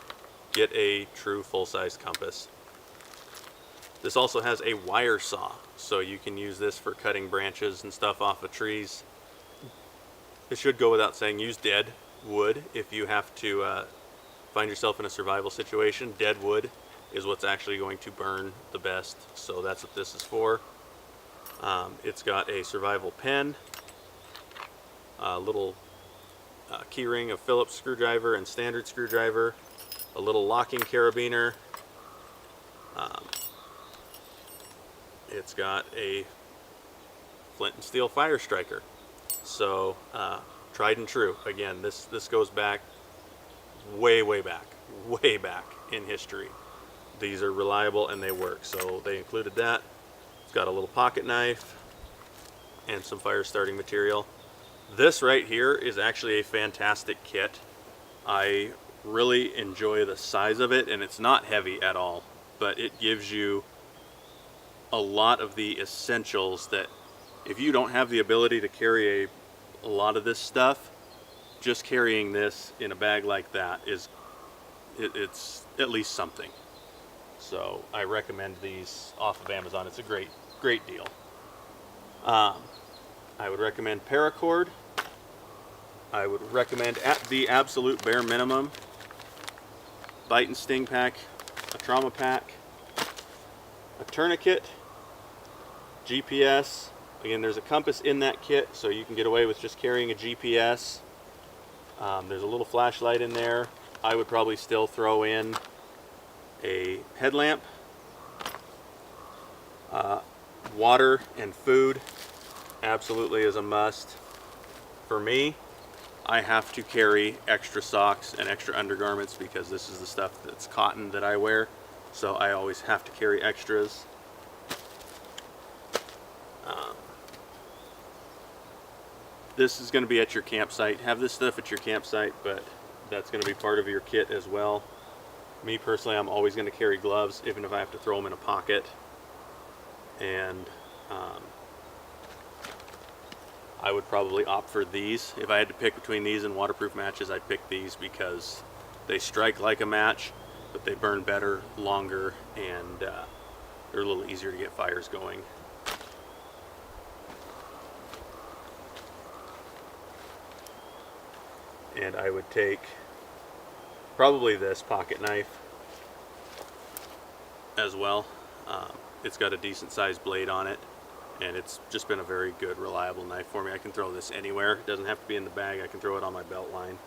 S1: Get a true full-size compass. This also has a wire saw, so you can use this for cutting branches and stuff off of trees. It should go without saying, use dead wood if you have to find yourself in a survival situation. Dead wood is what's actually going to burn the best, so that's what this is for. It's got a survival pen, a little keyring of Phillips screwdriver and standard screwdriver, a little locking carabiner. It's got a flint and steel fire striker. So tried and true. Again, this goes back way back in history. These are reliable and they work. So they included that. It's got a little pocket knife and some fire starting material. This right here is actually a fantastic kit. I really enjoy the size of it, and it's not heavy at all, but it gives you a lot of the essentials that if you don't have the ability to carry a lot of this stuff, just carrying this in a bag like that is it's at least something. So I recommend these off of Amazon. It's a great deal. I would recommend paracord. I would recommend, at the absolute bare minimum, bite and sting pack, a trauma pack, a tourniquet, GPS. Again, there's a compass in that kit, so you can get away with just carrying a GPS. There's a little flashlight in there. I would probably still throw in a headlamp, water and food absolutely is a must. For me, I have to carry extra socks and extra undergarments because this is the stuff that's cotton that I wear, so I always have to carry extras. This is going to be at your campsite. Have this stuff at your campsite, but that's going to be part of your kit as well. Me personally, I'm always going to carry gloves, even if I have to throw them in a pocket. And I would probably opt for these. If I had to pick between these and waterproof matches, I'd pick these because they strike like a match, but they burn better, longer, and they're a little easier to get fires going. And I would take probably this pocket knife as well. It's got a decent sized blade on it, and it's just been a very good, reliable knife for me. I can throw this anywhere. It doesn't have to be in the bag. I can throw it on my belt line.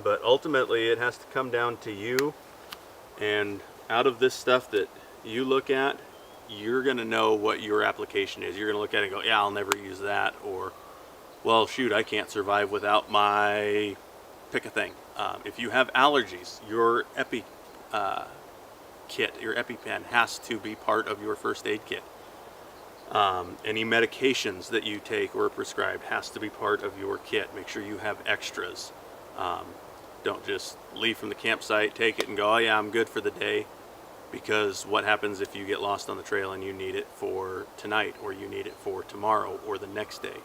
S1: But ultimately, it has to come down to you, and out of this stuff that you look at, you're going to know what your application is. You're going to look at it and go, yeah, I'll never use that, or, well, shoot, I can't survive without my, pick a thing. If you have allergies, your EpiKit, your EpiPen has to be part of your first aid kit. Any medications that you take or prescribed has to be part of your kit. Make sure you have extras. Don't just leave from the campsite, take it and go, oh yeah, I'm good for the day. Because what happens if you get lost on the trail and you need it for tonight, or you need it for tomorrow or the next day?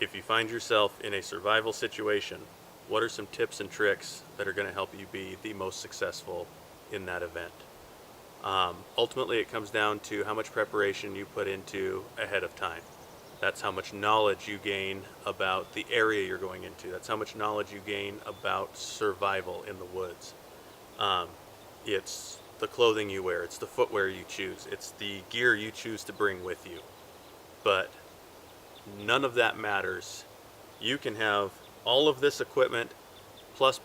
S1: If you find yourself in a survival situation, what are some tips and tricks that are going to help you be the most successful in that event? Ultimately, it comes down to how much preparation you put into ahead of time. That's how much knowledge you gain about the area you're going into. That's how much knowledge you gain about survival in the woods. It's the clothing you wear. It's the footwear you choose. It's the gear you choose to bring with you. But none of that matters. You can have all of this equipment plus,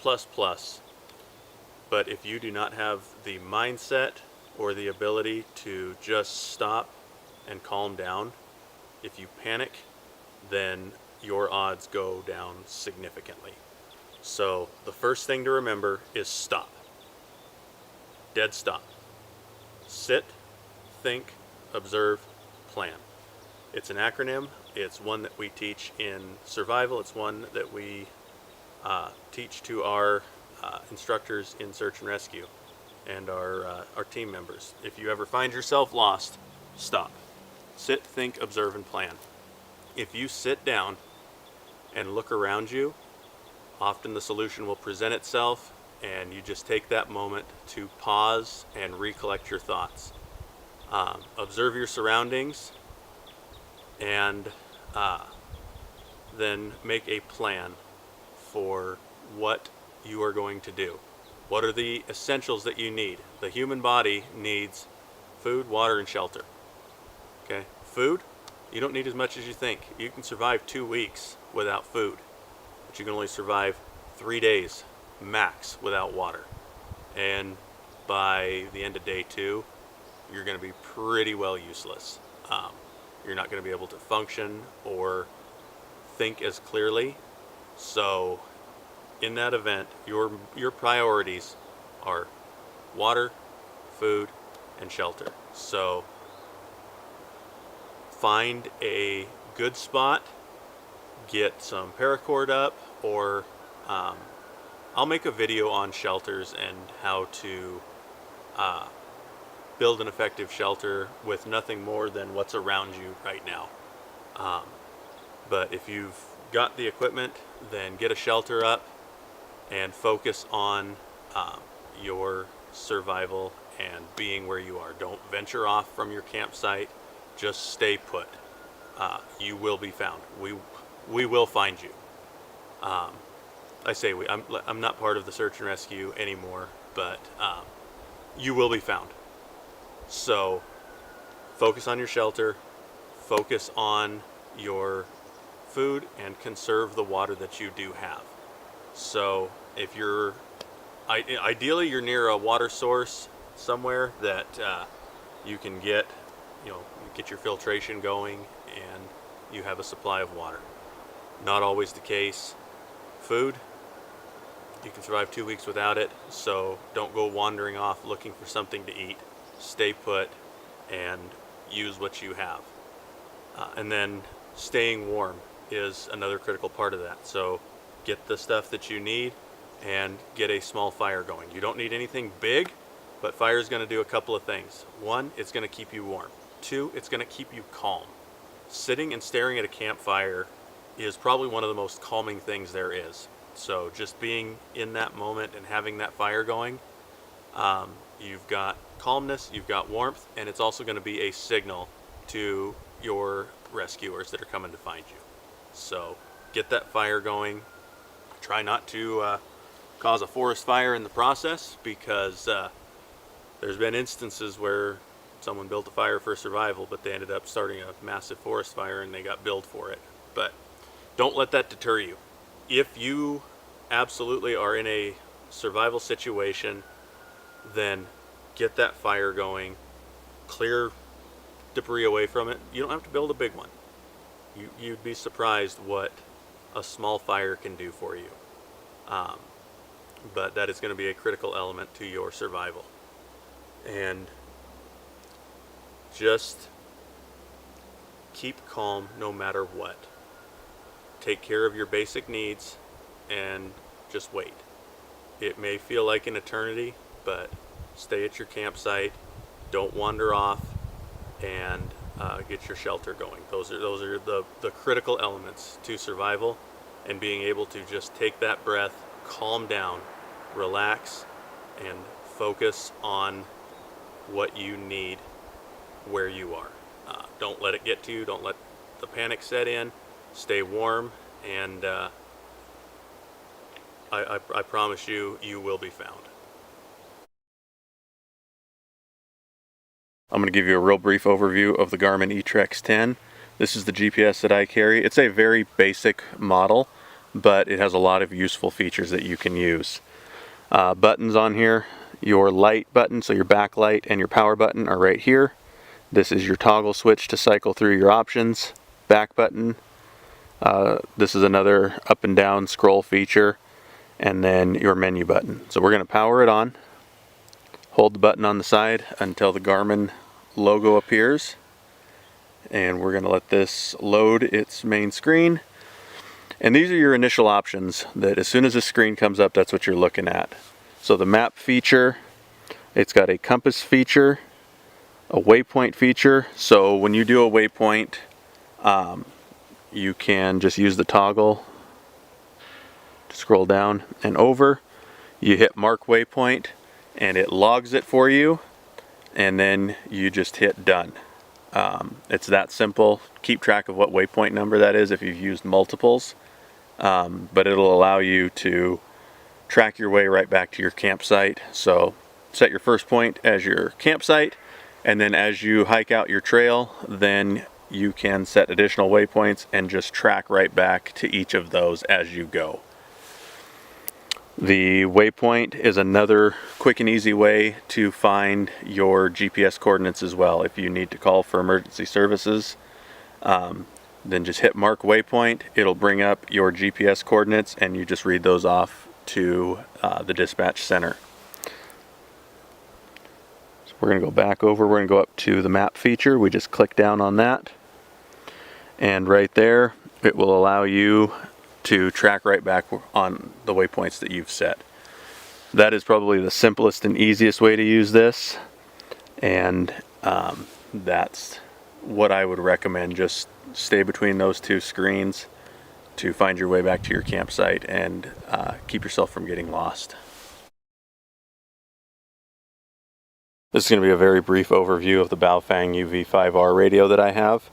S1: but if you do not have the mindset or the ability to just stop and calm down, if you panic, then your odds go down significantly. So the first thing to remember is stop. Dead stop. Sit, think, observe, plan. It's an acronym. It's one that we teach in survival. It's one that we teach to our instructors in search and rescue and our team members. If you ever find yourself lost, stop. Sit, think, observe, and plan. If you sit down and look around you, often the solution will present itself, and you just take that moment to pause and recollect your thoughts. Observe your surroundings, and then make a plan for what you are going to do. What are the essentials that you need? The human body needs food, water, and shelter. Okay, food, you don't need as much as you think. You can survive 2 weeks without food, but you can only survive 3 days max without water. And by the end of day 2, you're going to be pretty well useless. You're not going to be able to function or think as clearly. So in that event, your priorities are water, food, and shelter. So find a good spot, get some paracord up, or I'll make a video on shelters and how to build an effective shelter with nothing more than what's around you right now. But if you've got the equipment, then get a shelter up and focus on your survival and being where you are. Don't venture off from your campsite. Just stay put. You will be found. We will find you. I say we. I'm not part of the search and rescue anymore, but you will be found. So focus on your shelter, focus on your food, and conserve the water that you do have. So if you're, ideally you're near a water source somewhere that you can get your filtration going and you have a supply of water. Not always the case. Food, you can survive 2 weeks without it, so don't go wandering off looking for something to eat. Stay put and use what you have. And then staying warm is another critical part of that. So get the stuff that you need and get a small fire going. You don't need anything big, but fire is going to do a couple of things. 1, it's going to keep you warm. 2, it's going to keep you calm. Sitting and staring at a campfire is probably one of the most calming things there is. So just being in that moment and having that fire going, you've got calmness, you've got warmth, and it's also going to be a signal to your rescuers that are coming to find you. So get that fire going. Try not to cause a forest fire in the process, because there's been instances where someone built a fire for survival, but they ended up starting a massive forest fire and they got billed for it. But don't let that deter you. If you absolutely are in a survival situation, then get that fire going, clear debris away from it. You don't have to build a big one. You'd be surprised what a small fire can do for you. But that is going to be a critical element to your survival. And just keep calm no matter what. Take care of your basic needs and just wait. It may feel like an eternity, but stay at your campsite, don't wander off, and get your shelter going. Those are the critical elements to survival, and being able to just take that breath, calm down, relax, and focus on what you need where you are. Don't let it get to you. Don't let the panic set in. Stay warm, and I promise you, you will be found. I'm going to give you a real brief overview of the Garmin eTrex 10. This is the GPS that I carry. It's a very basic model, but it has a lot of useful features that you can use. Buttons on here. Your light button, so your backlight and your power button are right here. This is your toggle switch to cycle through your options. Back button. This is another up and down scroll feature. And then your menu button. So we're going to power it on. Hold the button on the side until the Garmin logo appears. And we're going to let this load its main screen. And these are your initial options that as soon as the screen comes up, that's what you're looking at. So the map feature, it's got a compass feature, a waypoint feature. So when you do a waypoint, you can just use the toggle to scroll down and over. You hit mark waypoint and it logs it for you, and then you just hit done. It's that simple. Keep track of what waypoint number that is if you've used multiples, but it'll allow you to track your way right back to your campsite. So set your first point as your campsite, and then as you hike out your trail, then you can set additional waypoints and just track right back to each of those as you go. The waypoint is another quick and easy way to find your GPS coordinates as well. If you need to call for emergency services, then just hit mark waypoint. It'll bring up your GPS coordinates and you just read those off to the dispatch center. So we're going to go back over, we're going to go up to the map feature. We just click down on that, and right there it will allow you to track right back on the waypoints that you've set. That is probably the simplest and easiest way to use this, and that's what I would recommend. Just stay between those two screens to find your way back to your campsite and keep yourself from getting lost. This is going to be a very brief overview of the Baofeng UV5R radio that I have.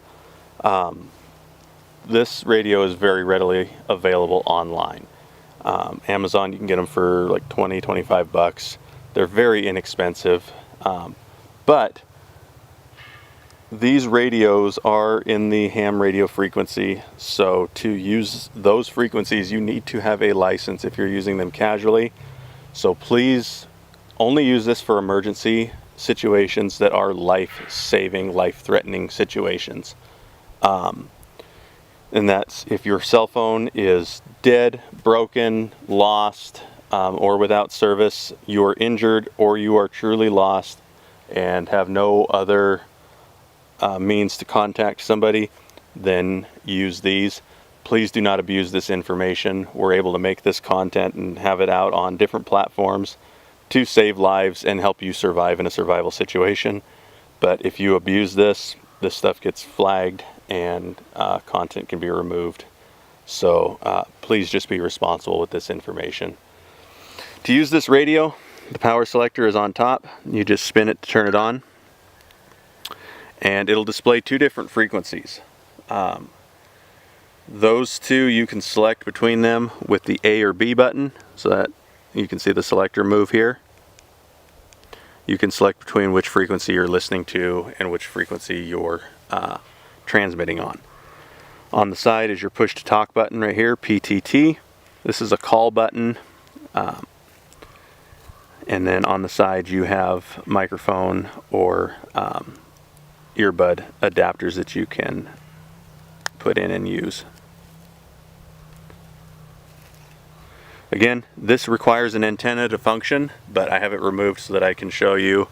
S1: This radio is very readily available online. Amazon, you can get them for like 20, 25 bucks. They're very inexpensive, but these radios are in the ham radio frequency, so to use those frequencies you need to have a license if you're using them casually. So please only use this for emergency situations that are life-saving, life-threatening situations. And that's if your cell phone is dead, broken, lost, or without service, you are injured, or you are truly lost and have no other means to contact somebody, then use these. Please do not abuse this information. We're able to make this content and have it out on different platforms to save lives and help you survive in a survival situation. But if you abuse this stuff gets flagged and content can be removed. So please just be responsible with this information. To use this radio, the power selector is on top. You just spin it to turn it on, and it'll display two different frequencies. Those two you can select between them with the A or B button, so that you can see the selector move here. You can select between which frequency you're listening to and which frequency you're transmitting on. On the side is your push to talk button right here, PTT. This is a call button. And then on the side you have microphone or earbud adapters that you can put in and use. Again, this requires an antenna to function, but I have it removed so that I can show you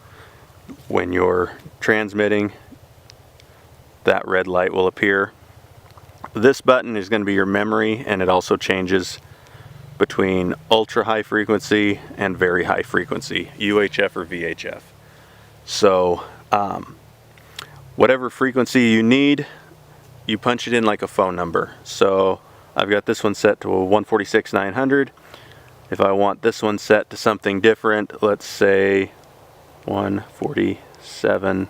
S1: when you're transmitting, that red light will appear. This button is going to be your memory, and it also changes between ultra high frequency and very high frequency, UHF or VHF. So whatever frequency you need, you punch it in like a phone number. So I've got this one set to a 146.900. If I want this one set to something different, let's say 147.08.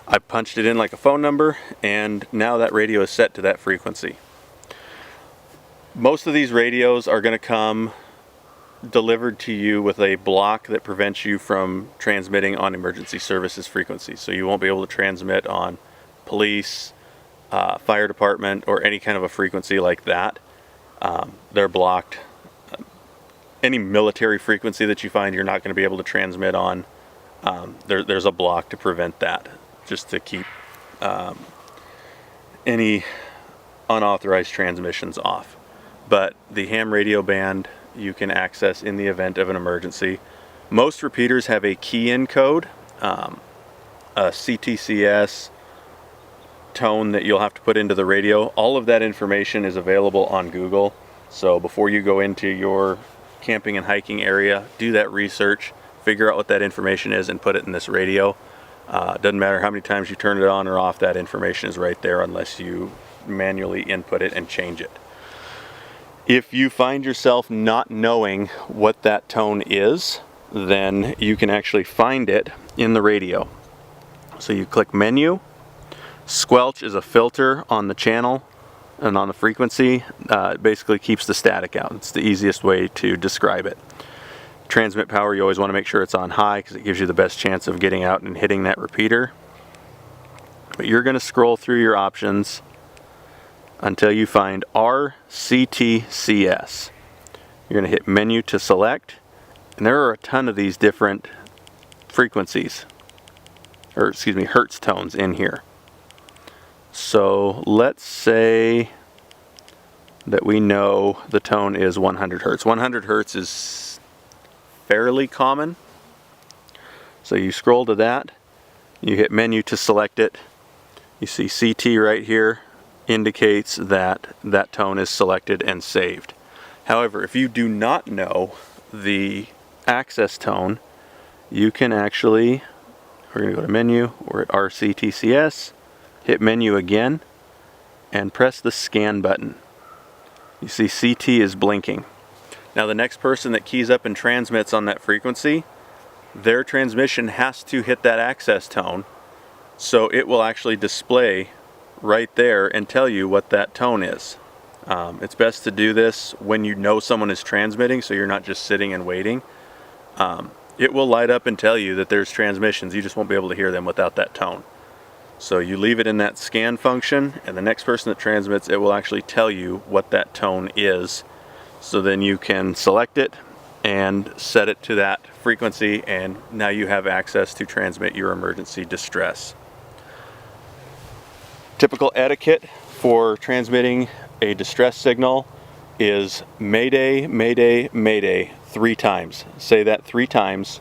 S1: I punched it in like a phone number, and now that radio is set to that frequency. Most of these radios are going to come delivered to you with a block that prevents you from transmitting on emergency services frequencies. So you won't be able to transmit on police, fire department, or any kind of a frequency like that. They're blocked. Any military frequency that you find you're not going to be able to transmit on, there's a block to prevent that, just to keep any unauthorized transmissions off. But the ham radio band you can access in the event of an emergency. Most repeaters have a key-in code, a CTCS tone that you'll have to put into the radio, all of that information is available on Google. So before you go into your camping and hiking area, do that research, figure out what that information is, and put it in this radio. Doesn't matter how many times you turn it on or off, that information is right there unless you manually input it and change it. If you find yourself not knowing what that tone is, then you can actually find it in the radio. So you click menu. Squelch is a filter on the channel and on the frequency. It basically keeps the static out. It's the easiest way to describe it. Transmit power, you always want to make sure it's on high because it gives you the best chance of getting out and hitting that repeater. But you're going to scroll through your options until you find RCTCS. You're going to hit menu to select, and there are a ton of these different frequencies, or excuse me, hertz tones in here. So let's say that we know the tone is 100 hertz. 100 hertz is fairly common. So you scroll to that, you hit menu to select it. You see CT right here indicates that that tone is selected and saved. However, if you do not know the access tone, you can actually, we're going to go to menu, we're at RCTCS, hit menu again, and press the scan button. You see CT is blinking. Now the next person that keys up and transmits on that frequency, their transmission has to hit that access tone, so it will actually display right there and tell you what that tone is. It's best to do this when you know someone is transmitting, so you're not just sitting and waiting. It will light up and tell you that there's transmissions, you just won't be able to hear them without that tone. So you leave it in that scan function, and the next person that transmits, it will actually tell you what that tone is. So then you can select it and set it to that frequency, and now you have access to transmit your emergency distress. Typical etiquette for transmitting a distress signal is Mayday, Mayday, Mayday 3 times. Say that 3 times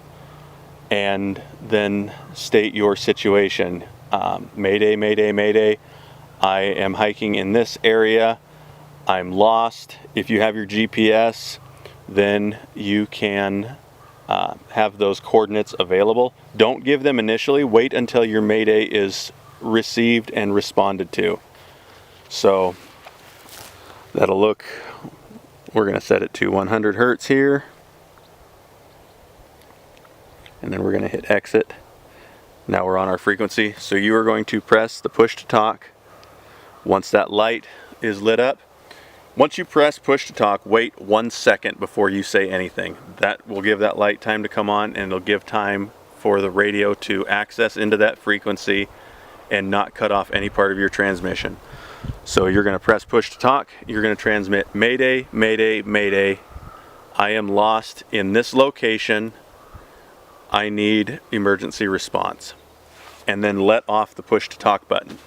S1: and then state your situation. Mayday, Mayday, Mayday. I am hiking in this area. I'm lost. If you have your GPS, then you can have those coordinates available. Don't give them initially. Wait until your Mayday is received and responded to. So that'll look, we're going to set it to 100 hertz here, and then we're going to hit exit. Now we're on our frequency, so you are going to press the push to talk. Once that light is lit up, once you press push to talk, wait 1 second before you say anything. That will give that light time to come on, and it'll give time for the radio to access into that frequency and not cut off any part of your transmission. So you're going to press push to talk, you're going to transmit Mayday, Mayday, Mayday. I am lost in this location. I need emergency response. And then let off the push to talk button.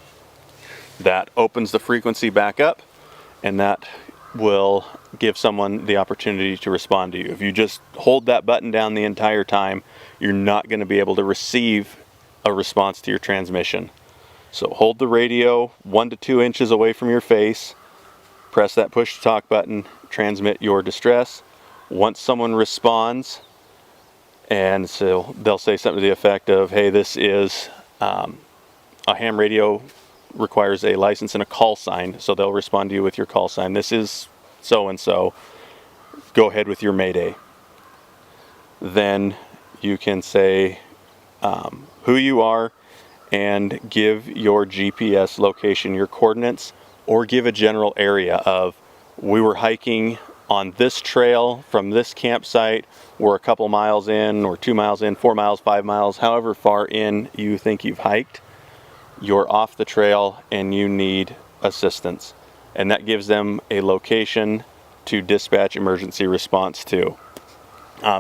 S1: That opens the frequency back up, and that will give someone the opportunity to respond to you. If you just hold that button down the entire time, you're not going to be able to receive a response to your transmission. So hold the radio 1 to 2 inches away from your face, press that push to talk button, transmit your distress. Once someone responds, and so they'll say something to the effect of, hey, this is a ham radio requires a license and a call sign, so they'll respond to you with your call sign. This is so-and-so, go ahead with your Mayday. Then you can say who you are and give your GPS location, your coordinates, or give a general area of, we were hiking on this trail from this campsite, we're a couple miles in, or 2 miles in, 4 miles, 5 miles, however far in you think you've hiked, you're off the trail and you need assistance. And that gives them a location to dispatch emergency response to.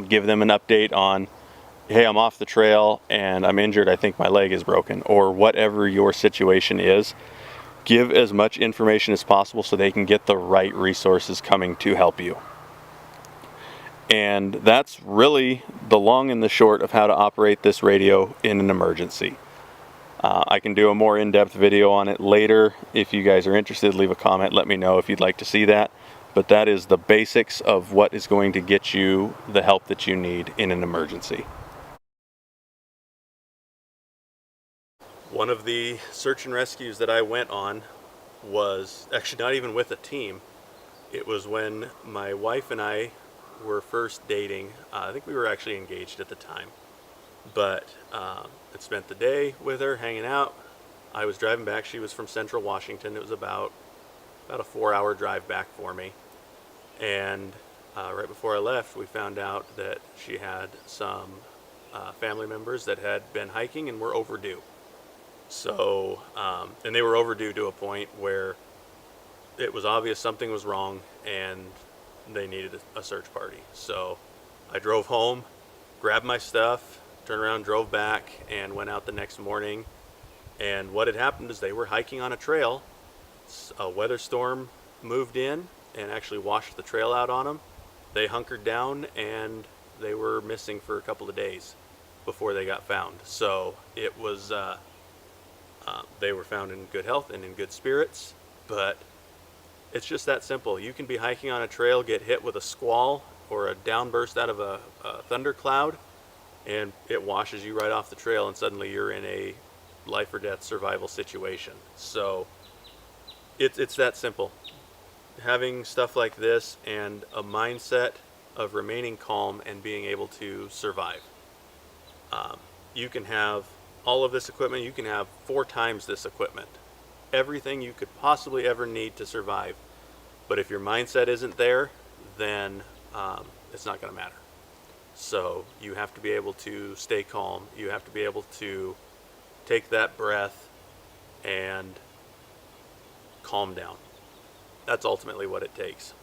S1: Give them an update on, hey, I'm off the trail and I'm injured, I think my leg is broken, or whatever your situation is. Give as much information as possible so they can get the right resources coming to help you. And that's really the long and the short of how to operate this radio in an emergency. I can do a more in-depth video on it later. If you guys are interested, leave a comment, let me know if you'd like to see that. But that is the basics of what is going to get you the help that you need in an emergency. One of the search and rescues that I went on was actually not even with a team. It was when my wife and I were first dating. I think we were actually engaged at the time. But I spent the day with her, hanging out. I was driving back. She was from Central Washington. It was about a 4-hour drive back for me. And right before I left, we found out that she had some family members that had been hiking and were overdue. So, and they were overdue to a point where it was obvious something was wrong and they needed a search party. So I drove home, grabbed my stuff, turned around, drove back, and went out the next morning. And what had happened is they were hiking on a trail. A weather storm moved in and actually washed the trail out on them. They hunkered down and they were missing for a couple of days before they got found. So it was, they were found in good health and in good spirits, but it's just that simple. You can be hiking on a trail, get hit with a squall or a downburst out of a thundercloud, and it washes you right off the trail, and suddenly you're in a life or death survival situation. So it's that simple. Having stuff like this and a mindset of remaining calm and being able to survive. You can have all of this equipment. You can have 4 times this equipment. Everything you could possibly ever need to survive. But if your mindset isn't there, then it's not going to matter. So you have to be able to stay calm. You have to be able to take that breath and calm down. That's ultimately what it takes.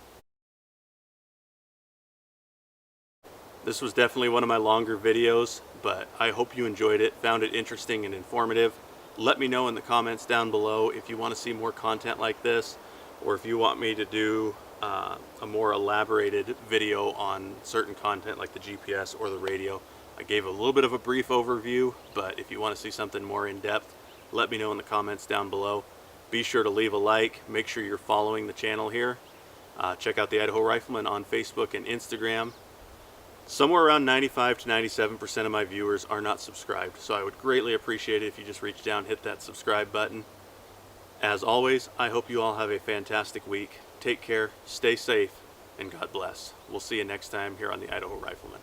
S1: This was definitely one of my longer videos, but I hope you enjoyed it, found it interesting and informative. Let me know in the comments down below if you want to see more content like this, or if you want me to do a more elaborated video on certain content like the GPS or the radio. I gave a little bit of a brief overview, but if you want to see something more in depth, let me know in the comments down below. Be sure to leave a like, make sure you're following the channel here. Check out the Idaho Rifleman on Facebook and Instagram. Somewhere around 95 to 97% of my viewers are not subscribed, so I would greatly appreciate it if you just reach down, hit that subscribe button. As always, I hope you all have a fantastic week. Take care, stay safe, and God bless. We'll see you next time here on the Idaho Rifleman.